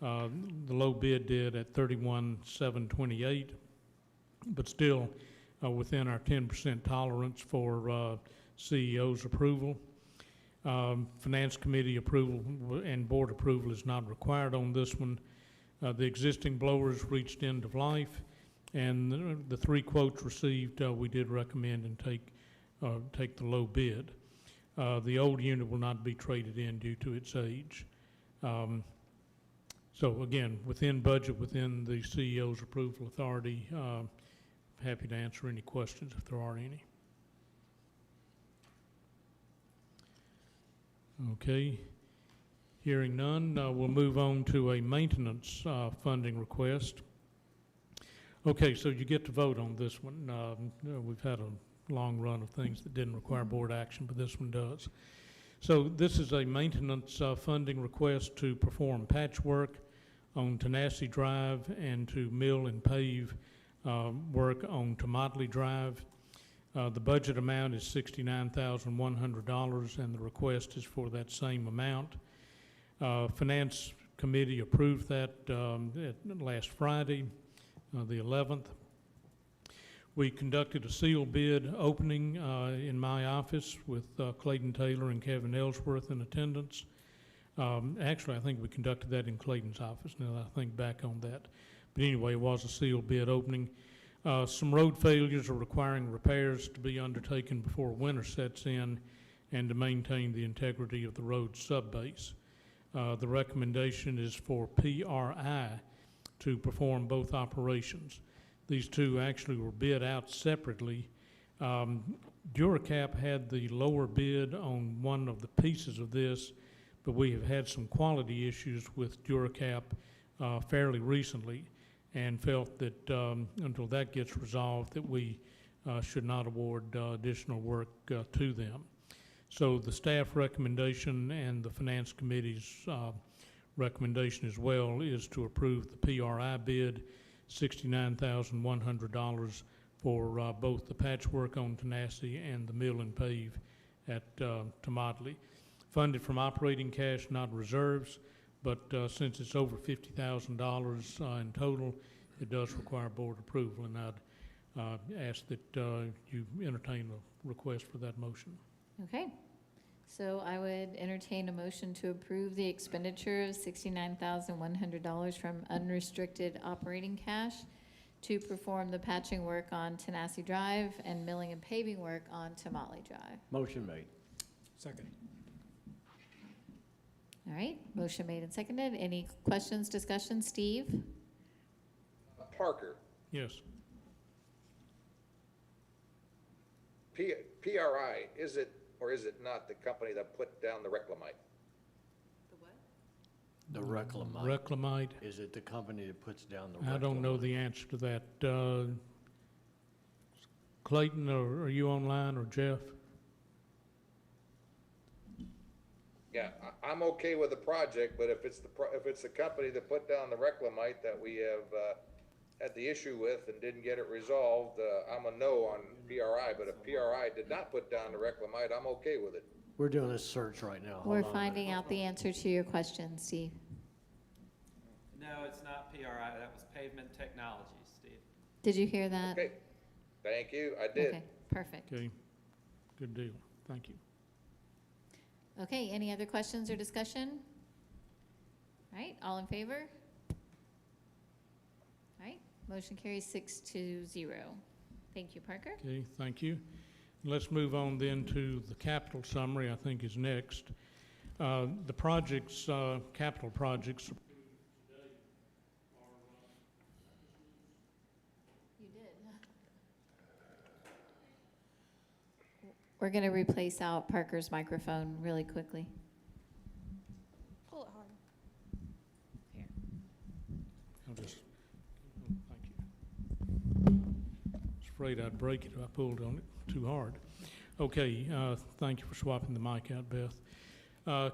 The low bid did at $31,728, but still within our 10% tolerance for CEO's approval. Finance committee approval and board approval is not required on this one. The existing blowers reached end of life, and the 3 quotes received, we did recommend and take the low bid. The old unit will not be traded in due to its age. So again, within budget, within the CEO's approval authority, happy to answer any questions if there are any. Okay, hearing none, we'll move on to a maintenance funding request. Okay, so you get to vote on this one. We've had a long run of things that didn't require board action, but this one does. So this is a maintenance funding request to perform patchwork on Tenassie Drive and to mill and pave work on Tomatley Drive. The budget amount is $69,100, and the request is for that same amount. Finance committee approved that last Friday, the 11th. We conducted a sealed bid opening in my office with Clayton Taylor and Kevin Ellsworth in attendance. Actually, I think we conducted that in Clayton's office, now that I think back on that. But anyway, it was a sealed bid opening. Some road failures are requiring repairs to be undertaken before winter sets in and to maintain the integrity of the road subbase. The recommendation is for PRI to perform both operations. These two actually were bid out separately. Duracap had the lower bid on one of the pieces of this, but we have had some quality issues with Duracap fairly recently, and felt that until that gets resolved, that we should not award additional work to them. So the staff recommendation and the finance committee's recommendation as well is to approve the PRI bid, $69,100 for both the patchwork on Tenassie and the mill and pave at Tomatley. Funded from operating cash, not reserves. But since it's over $50,000 in total, it does require board approval, and I'd ask that you entertain a request for that motion. Okay, so I would entertain a motion to approve the expenditure of $69,100 from unrestricted operating cash to perform the patching work on Tenassie Drive and milling and paving work on Tomatley Drive. Motion made. Second. All right, motion made and seconded. Any questions, discussion? Steve? Parker, Yes. PRI, is it or is it not the company that put down the reclamite? The what? The Reclamite. Reclamite. Is it the company that puts down the I don't know Reclamite? the answer to that. Clayton, are you online, or Jeff? Yeah, I'm okay with the project, but if it's the company that put down the reclamite that we have had the issue with and didn't get it resolved, I'm a no on PRI. But if PRI did not put down the reclamite, I'm okay with it. We're doing a search right now. Hold We're on a minute. finding out the answer to your question, Steve. No, it's not PRI, that was Pavement Technologies, Steve. Did you hear that? Okay, thank you, I did. Okay, perfect. Okay, good deal. Thank you. Okay, any other questions or discussion? All right, all in favor? All right, motion carries 6-0. Thank you, Parker. Okay, thank you. Let's move on then to the capital summary, I think is next. The projects, capital projects. You did. We're going to replace out Parker's microphone really quickly. Pull it hard. Here. I'll just, thank you. I was afraid I'd break it if I pulled on it too hard. Okay, thank you for swapping the mic out, Beth.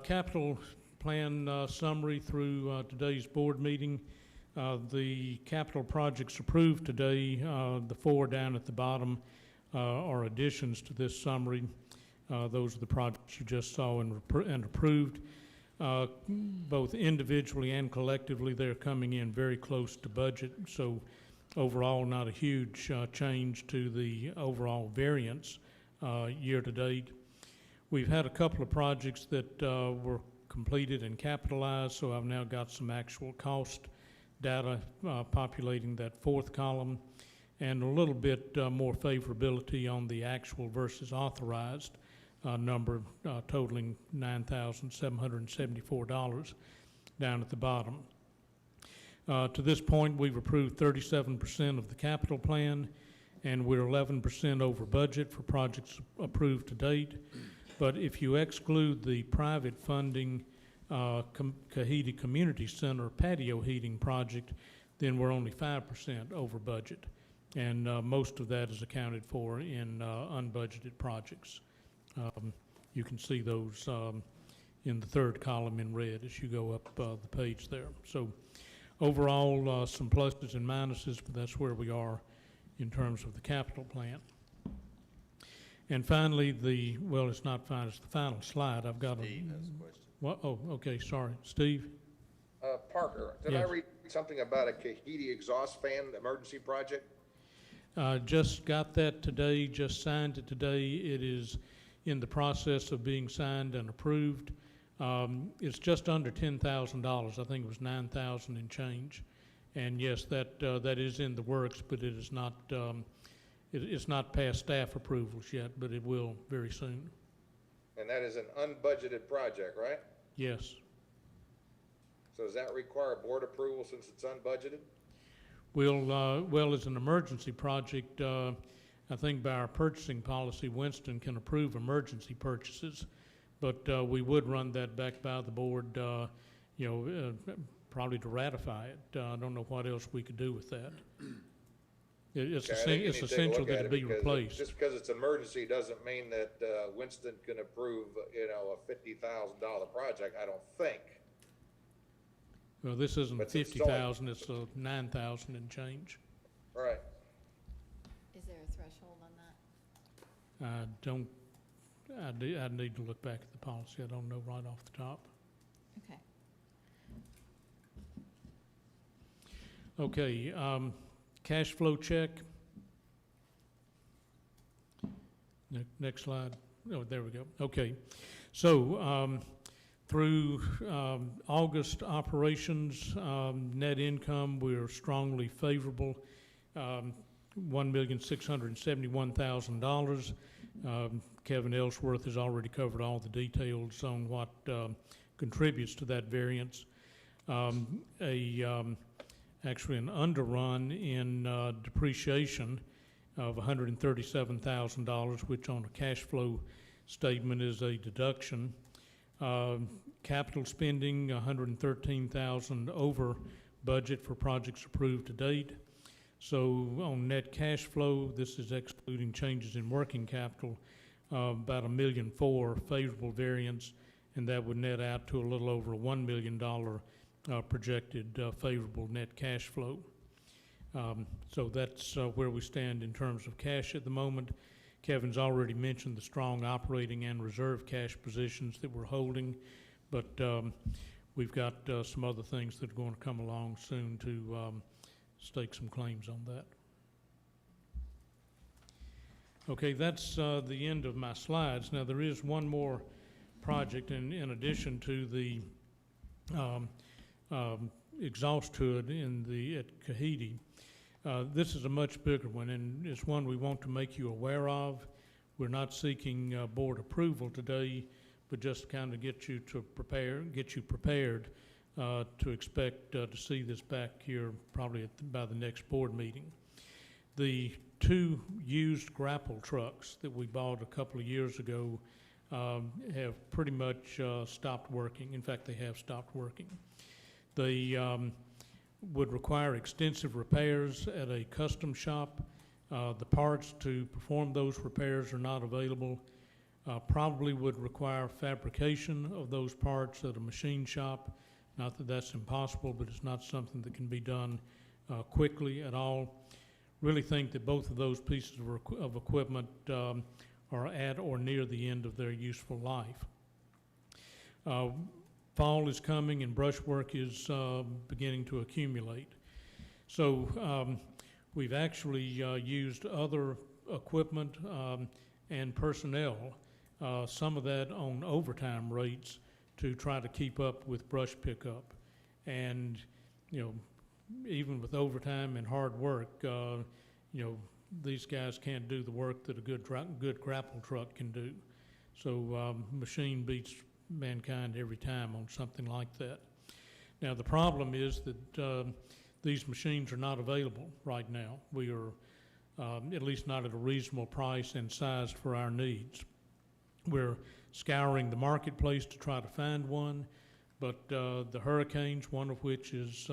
Capital plan summary through today's board meeting. The capital projects approved today, the 4 down at the bottom, are additions to this summary. Those are the projects you just saw and approved. Both individually and collectively, they're coming in very close to budget. So overall, not a huge change to the overall variance year to date. We've had a couple of projects that were completed and capitalized, so I've now got some actual cost data populating that 4th column, and a little bit more favorability on the actual versus authorized number, totaling $9,774 down at the bottom. To this point, we've approved 37% of the capital plan, and we're 11% over budget for projects approved to date. But if you exclude the private funding Kahidi Community Center patio heating project, then we're only 5% over budget. And most of that is accounted for in unbudgeted projects. You can see those in the 3rd column in red as you go up the page there. So overall, some pluses and minuses, but that's where we are in terms of the capital plan. And finally, well, it's not final, it's the final slide. I've got Steve has a question. What? Oh, okay, sorry. Steve? Parker, did I Yes. read something about a Kahidi exhaust fan emergency project? Just got that today, just signed it today. It is in the process of being signed and approved. It's just under $10,000. I think it was $9,000 and change. And yes, that is in the works, but it is not, it's not past staff approvals yet, but it will very soon. And that is an unbudgeted project, right? Yes. So does that require board approval since it's unbudgeted? Well, as an emergency project, I think by our purchasing policy, Winston can approve emergency purchases, but we would run that back by the board, probably to ratify it. I don't know what else we could do with that. It's Okay, I think you need to take a essential look that at it be because replaced. Just because it's emergency doesn't mean that Winston can approve, a $50,000 project, I don't think. Well, this isn't But it's 50,000, it's 9,000 and change. Right. Is there a threshold on that? I'd need to look back at the policy. I don't know right off the top. Okay. Okay, cash flow check. Next slide. Oh, there we go. Okay. So, through August operations, net income, we're strongly favorable, $1,671,000. Kevin Ellsworth has already covered all the details on what contributes to that variance. Actually an underrun in depreciation of $137,000, which on a cash flow statement is a deduction. Capital spending, $113,000 over budget for projects approved to date. So on net cash flow, this is excluding changes in working capital, about $1.4 million favorable variance, and that would net out to a little over a $1 million projected favorable net cash flow. So that's where we stand in terms of cash at the moment. Kevin's already mentioned the strong operating and reserve cash positions that we're holding, but we've got some other things that are going to come along soon to stake some claims on that. Okay, that's the end of my slides. Now, there is one more project, and in addition to the exhaust hood at Kahidi, this is a much bigger one, and it's one we want to make you aware of. We're not seeking board approval today, but just kind of get you prepared to expect to see this back here probably by the next board meeting. The 2 used grapple trucks that we bought a couple of years ago have pretty much stopped working. In fact, they have stopped working. They would require extensive repairs at a custom shop. The parts to perform those repairs are not available. Probably would require fabrication of those parts at a machine shop. Not that that's impossible, but it's not something that can be done quickly at all. Really think that both of those pieces of equipment are at or near the end of their useful life. Fall is coming and brushwork is beginning to accumulate. So we've actually used other equipment and personnel, some of that on overtime rates, to try to keep up with brush pickup. And, even with overtime and hard work, these guys can't do the work that a good grapple truck can do. So machine beats mankind every time on something like that. Now, the problem is that these machines are not available right now. We are at least not at a reasonable price and sized for our needs. We're scouring the marketplace to try to find one, but the hurricanes, one of which is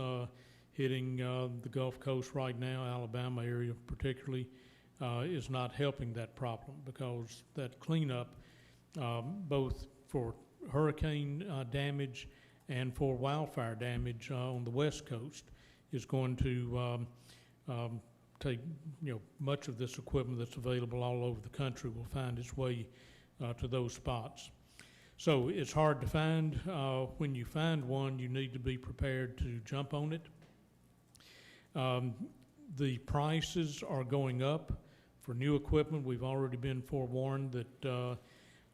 hitting the Gulf Coast right now, Alabama area particularly, is not helping that problem, because that cleanup, both for hurricane damage and for wildfire damage on the West Coast, is going to take, much of this equipment that's available all over the country will find its way to those spots. So it's hard to find. When you find one, you need to be prepared to jump on it. The prices are going up for new equipment. We've already been forewarned that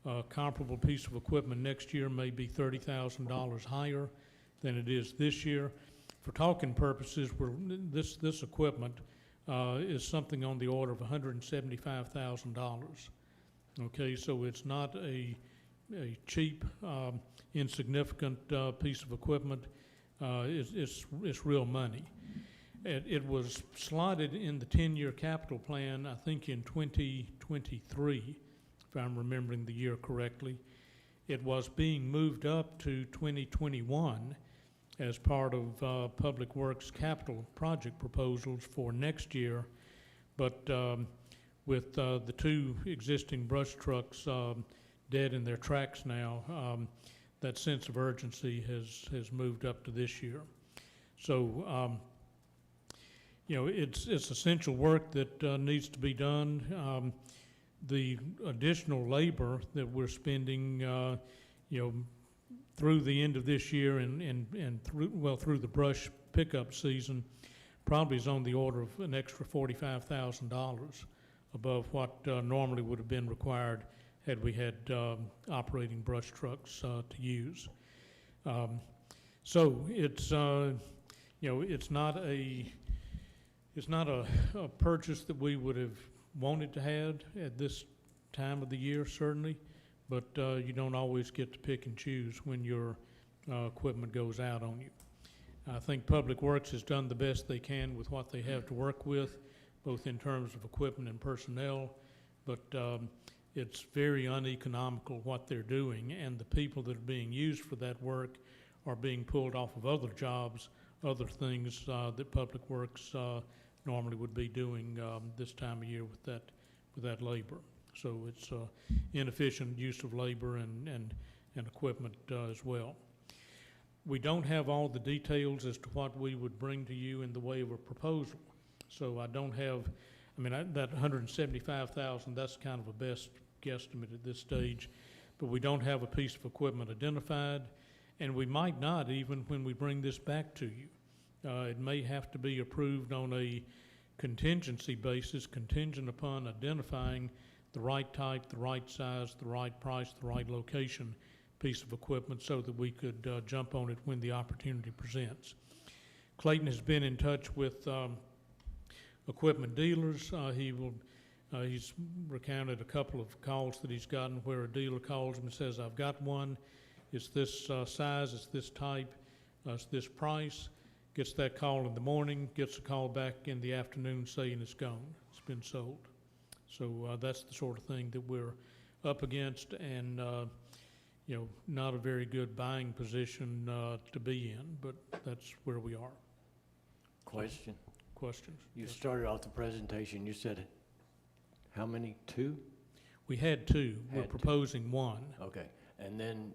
a comparable piece of equipment next year may be $30,000 higher than it is this year. For talking purposes, this equipment is something on the order of $175,000. Okay, so it's not a cheap, insignificant piece of equipment. It's real money. It was slotted in the 10-year capital plan, I think in 2023, if I'm remembering the year correctly. It was being moved up to 2021 as part of Public Works capital project proposals for next year, but with the 2 existing brush trucks dead in their tracks now, that sense of urgency has moved up to this year. So, it's essential work that needs to be done. The additional labor that we're spending, through the end of this year and through the brush pickup season, probably is on the order of an extra $45,000 above what normally would have been required had we had operating brush trucks to use. So it's it's not a purchase that we would have wanted to have at this time of the year, certainly, but you don't always get to pick and choose when your equipment goes out on you. I think Public Works has done the best they can with what they have to work with, both in terms of equipment and personnel, but it's very uneconomical what they're doing, and the people that are being used for that work are being pulled off of other jobs, other things that Public Works normally would be doing this time of year with that labor. So it's inefficient use of labor and equipment as well. We don't have all the details as to what we would bring to you in the way of a proposal. So I don't have, that 175,000, that's kind of a best guesstimate at this stage, but we don't have a piece of equipment identified, and we might not even when we bring this back to you. It may have to be approved on a contingency basis, contingent upon identifying the right type, the right size, the right price, the right location piece of equipment so that we could jump on it when the opportunity presents. Clayton has been in touch with equipment dealers. He's recounted a couple of calls that he's gotten where a dealer calls him and says, I've got one, it's this size, it's this type, it's this price. Gets that call in the morning, gets a call back in the afternoon saying it's gone, it's been sold. So that's the sort of thing that we're up against, and not a very good buying position to be in, but that's where we are. Question. Questions? You Yes. started off the presentation, you said, how many? 2? We had 2. We're Had 2. proposing 1. Okay, and then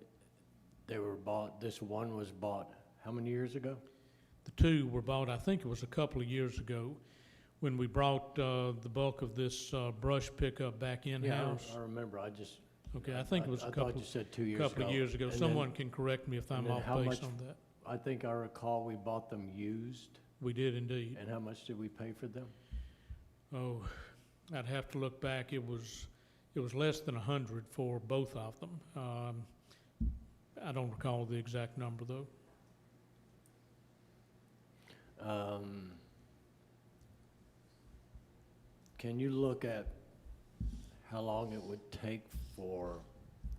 they were bought, this one was bought how many years ago? The 2 were bought, I think it was a couple of years ago, when we brought the bulk of this brush pickup back in-house. I remember, Okay, I think it was a I couple thought you said 2 years ago. of years ago. And Someone then- can correct me if I'm and then off how base much- on that. I think I recall we bought them used, We did indeed. and how much did we pay for them? Oh, I'd have to look back. It was less than 100 for both of them. I don't recall the exact number though. Can you look at how long it would take for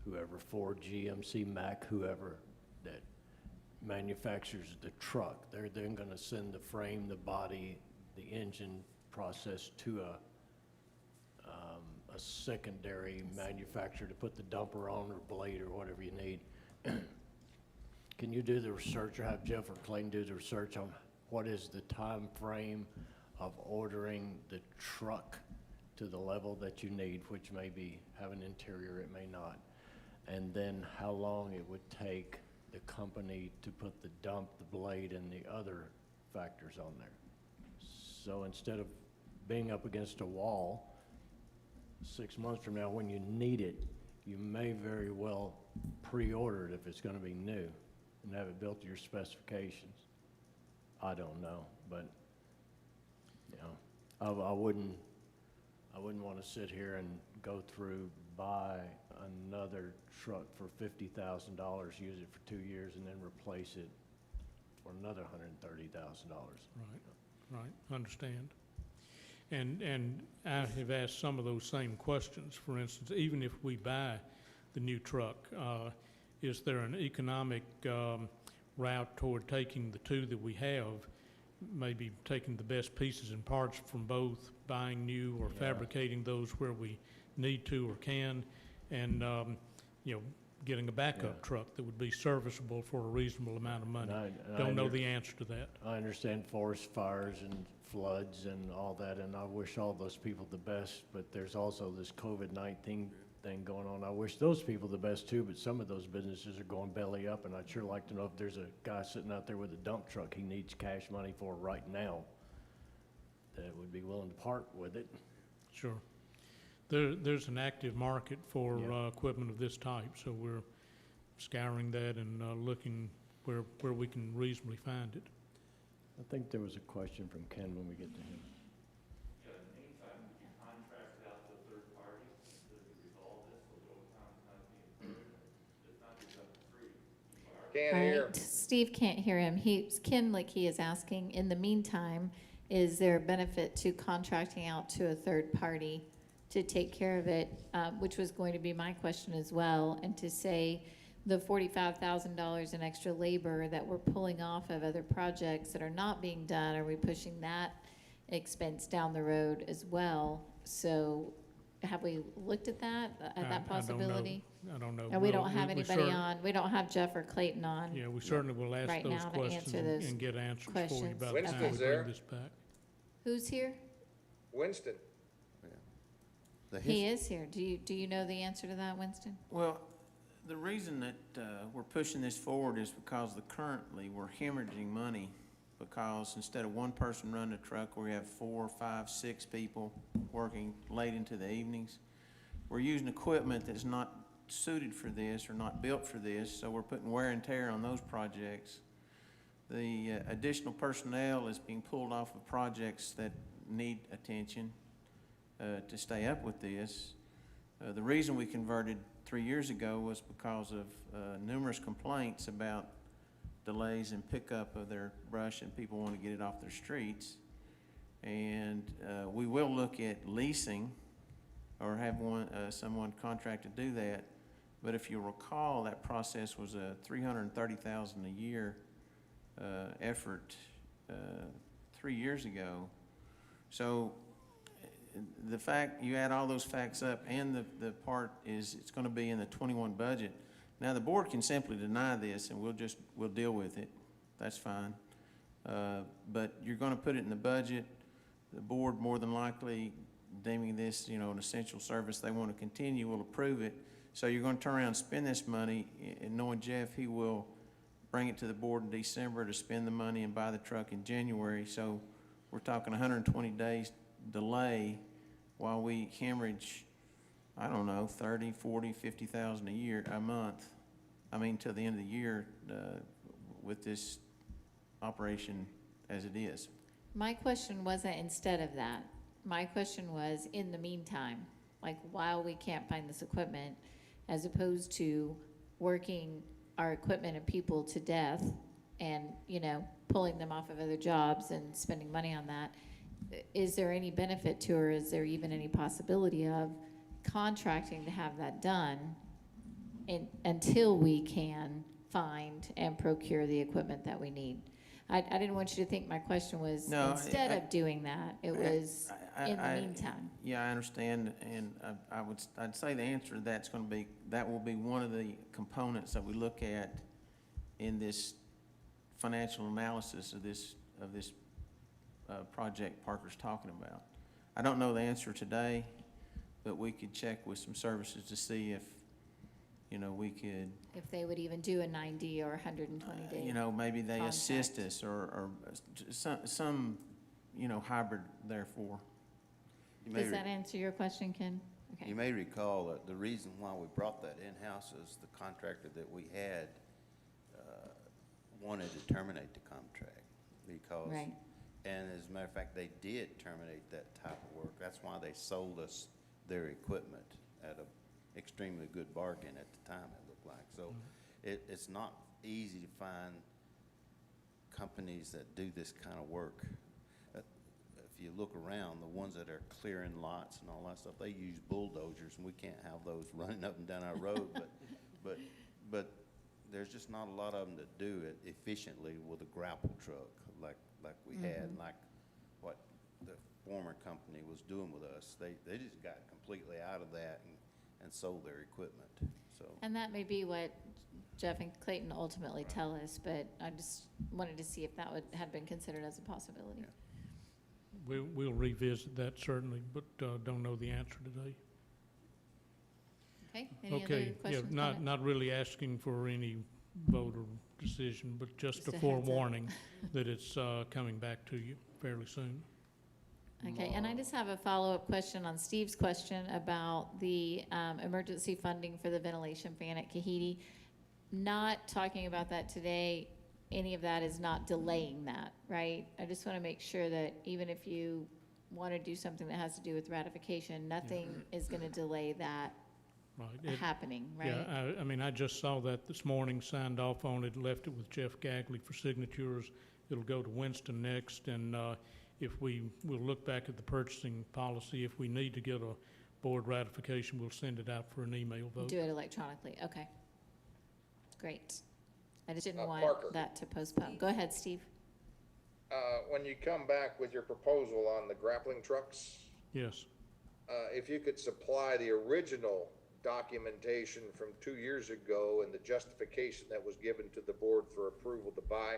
whoever, Ford, GMC, Mack, whoever, that manufactures the truck? They're then gonna send the frame, the body, the engine process to a secondary manufacturer to put the dumper on or blade or whatever you need. Can you do the research, or have Jeff or Clayton do the research on what is the time frame of ordering the truck to the level that you need, which may be have an interior, it may not, and then how long it would take the company to put the dump, the blade, and the other factors on there? So instead of being up against a wall 6 months from now when you need it, you may very well pre-order it if it's gonna be new and have it built to your specifications. I don't know, but, I wouldn't want to sit here and go through, buy another truck for $50,000, use it for 2 years, and then replace it for another $130,000. Right, understand. And I have asked some of those same questions. For instance, even if we buy the new truck, is there an economic route toward taking the 2 that we have, maybe taking the best pieces and parts from both, buying new or fabricating those where we need to or can, and getting a backup truck that would be serviceable for a reasonable amount of money? Don't know the answer to that. I understand forest fires and floods and all that, and I wish all those people the best, but there's also this COVID-19 thing going on. I wish those people the best too, but some of those businesses are going belly up, and I'd sure like to know if there's a guy sitting out there with a dump truck he needs cash money for right now that would be willing to part with it. Sure. There's an active market for equipment of this type, so we're scouring that and looking where we can reasonably find it. I think there was a question from Ken when we get to him. Yeah, in the meantime, would you contract it out to a third party so that we resolve this so the overtime's not being incurred? It's not just up to free. Can't All hear. right, Steve can't hear him. Ken Lickey is asking, in the meantime, is there a benefit to contracting out to a third party to take care of it, which was going to be my question as well, and to say the $45,000 in extra labor that we're pulling off of other projects that are not being done, are we pushing that expense down the road as well? So have we looked at that possibility? I don't know. And we don't have anybody on, we don't have Jeff or Clayton on. Yeah, we certainly will ask right those now to questions answer those and get answers for questions. you about the time we Winston's there. bring this back. Who's here? Winston, He is here. Do you know the answer to that, Winston? Well, the reason that we're pushing this forward is because currently we're hemorrhaging money, because instead of one person running a truck, we have 4, 5, 6 people working late into the evenings. We're using equipment that's not suited for this or not built for this, so we're putting wear and tear on those projects. The additional personnel is being pulled off of projects that need attention to stay up with this. The reason we converted 3 years ago was because of numerous complaints about delays in pickup of their brush and people want to get it off their streets. And we will look at leasing or have someone contract to do that. But if you recall, that process was a $330,000 a year effort 3 years ago. So the fact, you add all those facts up, and the part is it's going to be in the 21 budget. Now, the board can simply deny this, and we'll deal with it. That's fine. But you're going to put it in the budget. The board, more than likely, deeming this, an essential service they want to continue, will approve it. So you're going to turn around and spend this money, and knowing Jeff, he will bring it to the board in December to spend the money and buy the truck in January. So we're talking 120 days delay while we hemorrhage, I don't know, 30, 40, 50,000 a month. I mean, till the end of the year with this operation as it is. My question wasn't instead of that. My question was in the meantime, like while we can't find this equipment, as opposed to working our equipment and people to death and, pulling them off of other jobs and spending money on that. Is there any benefit to, or is there even any possibility of contracting to have that done until we can find and procure the equipment that we need? I didn't want you to think my question was instead of doing that, it was in the meantime. Yeah, I understand, and I'd say the answer to that will be one of the components that we look at in this financial analysis of this project Parker's talking about. I don't know the answer today, but we could check with some services to see if, we could. If they would even do a 90 or 120 day. Maybe they contract. assist us or some, hybrid therefore. Does that answer your question, Ken? Okay. You may recall that the reason why we brought that in-house is the contractor that we had wanted to terminate the contract because, right. And as a matter of fact, they did terminate that type of work. That's why they sold us their equipment at an extremely good bargain at the time, it looked like. So it's not easy to find companies that do this kind of work. If you look around, the ones that are clearing lots and all that stuff, they use bulldozers, and we can't have those running up and down our road. But there's just not a lot of them that do it efficiently with a grapple truck like we had, like what the former company was doing with us. They just got completely out of that and sold their equipment. So. And that may be what Jeff and Clayton ultimately tell us, but I just wanted to see if that had been considered as a possibility. Yeah. We'll revisit that certainly, but don't know the answer today. Okay, any other Okay, yeah, questions? not really asking for any vote or decision, but just a forewarning that it's coming back to you fairly soon. Okay, and I just have a follow-up question on Steve's question about the emergency funding for the ventilation fan at Kahiti. Not talking about that today, any of that is not delaying that, right? I just want to make sure that even if you want to do something that has to do with ratification, nothing is going to delay that happening, right? Yeah, I mean, I just saw that this morning, signed off on it, left it with Jeff Gagley for signatures. It'll go to Winston next, and we'll look back at the purchasing policy. If we need to get a board ratification, we'll send it out for an email vote. Do it electronically, okay. Great. I just didn't want Parker. that to postpone. Go ahead, Steve. When you come back with your proposal on the grappling trucks, Yes. if you could supply the original documentation from 2 years ago and the justification that was given to the board for approval to buy,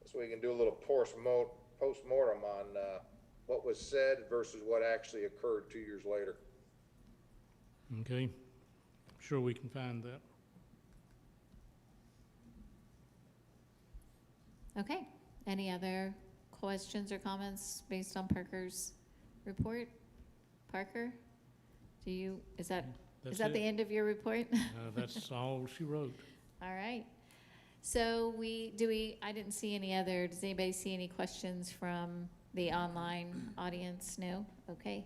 so we can do a little post-mortem on what was said versus what actually occurred 2 years later. Okay. I'm sure we can find that. Okay. Any other questions or comments based on Parker's report? Parker, is that the end of your report? That's all she wrote. All right. So I didn't see any other, does anybody see any questions from the online audience? No? Okay.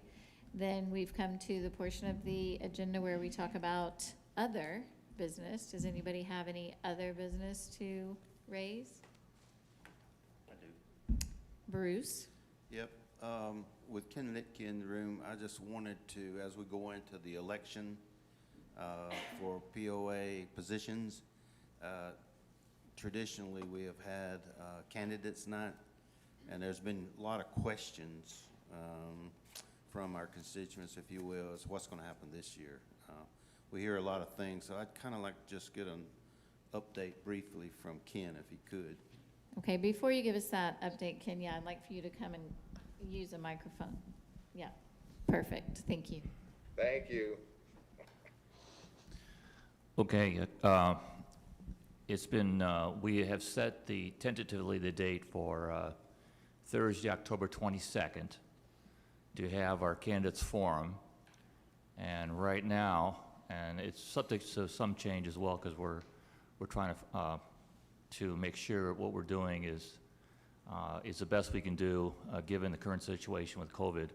Then we've come to the portion of the agenda where we talk about other business. Does anybody have any other business to raise? I do. Bruce? Yep. With Ken Litke in the room, I just wanted to, as we go into the election for POA positions, traditionally we have had candidates night, and there's been a lot of questions from our constituents, if you will, as what's going to happen this year. We hear a lot of things, so I'd kind of like to just get an update briefly from Ken, if he could. Okay, before you give us that update, Kenya, I'd like for you to come and use a microphone. Yeah, perfect, thank you. Thank you. Okay, it's been, we have set tentatively the date for Thursday, October 22nd to have our candidates forum. And right now, and it's subject to some change as well, because we're trying to make sure what we're doing is the best we can do given the current situation with COVID.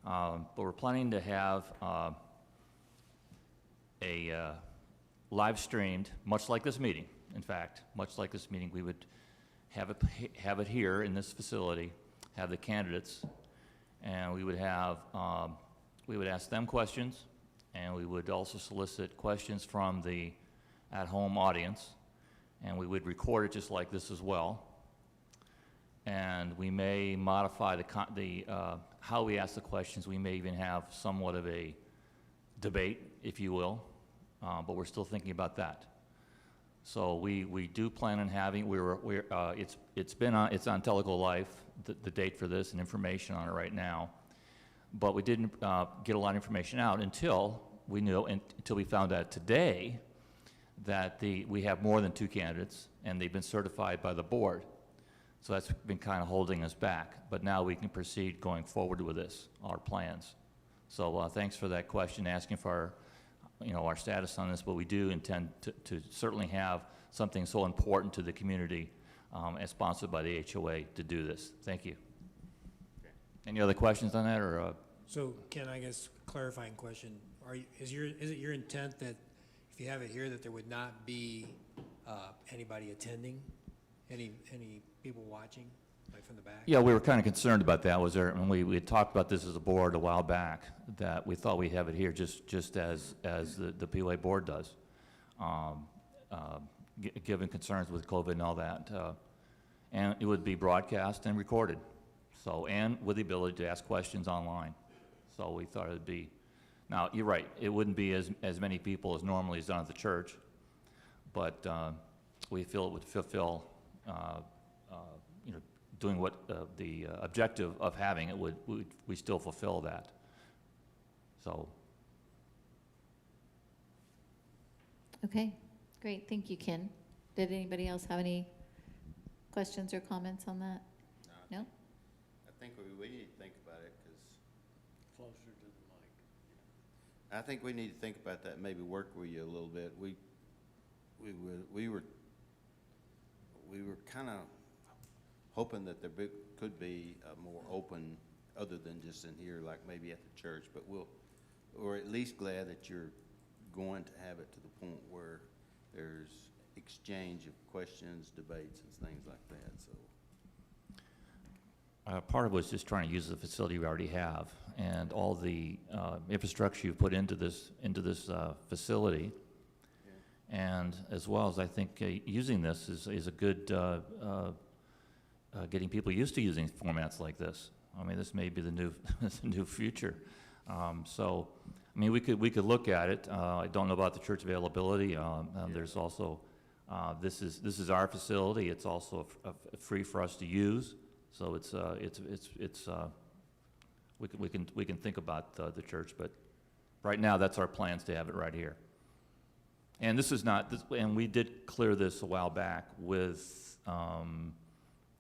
But we're planning to have a live streamed, much like this meeting. In fact, much like this meeting, we would have it here in this facility, have the candidates, and we would have we would ask them questions, and we would also solicit questions from the at-home audience, and we would record it just like this as well. And we may modify how we ask the questions. We may even have somewhat of a debate, if you will, but we're still thinking about that. So we do plan on having. It's on Teleco Life, the date for this, and information on it right now. But we didn't get a lot of information out until we found out today that we have more than 2 candidates, and they've been certified by the board. So that's been kind of holding us back. But now we can proceed going forward with this, our plans. So thanks for that question, asking for our status on this. But we do intend to certainly have something so important to the community as sponsored by the HOA to do this. Thank you. Okay. Any other questions on that, or? So Ken, I guess clarifying question: is it your intent that if you have it here that there would not be anybody attending, any people watching, like from the back? Yeah, we were kind of concerned about that. And we had talked about this as a board a while back, that we thought we'd have it here just as the POA board does, given concerns with COVID and all that. And it would be broadcast and recorded, and with the ability to ask questions online. So we thought it would be. Now, you're right, it wouldn't be as many people as normally is done at the church, but we feel it would fulfill, doing what the objective of having it we still fulfill that. So. Okay, great, thank you, Ken. Did anybody else have any questions or comments on that? No? I think we need to think about it, because Closer to the mic. I think we need to think about that, maybe work with you a little bit. We were kind of hoping that there could be a more open, other than just in here, like maybe at the church, but we're at least glad that you're going to have it to the point where there's exchange of questions, debates, and things like that, so. Part of it was just trying to use the facility we already have, and all the infrastructure you've put into this facility, and as well as I think using this is a good getting people used to using formats like this. I mean, this may be the new future. So, I mean, we could look at it. I don't know about the church availability. There's also this is our facility. It's also free for us to use. So we can think about the church, but right now that's our plans to have it right here. And this is not, and we did clear this a while back with, I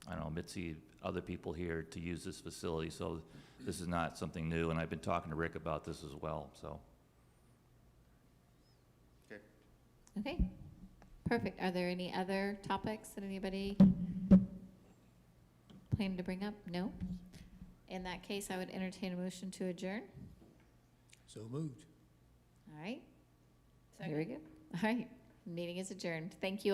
don't know, Mitzi, other people here to use this facility. So this is not something new, and I've been talking to Rick about this as well. So. Okay. Okay, perfect. Are there any other topics that anybody planning to bring up? No? In that case, I would entertain a motion to adjourn. So moved. All right. Very good. All right, meeting is adjourned. Thank you.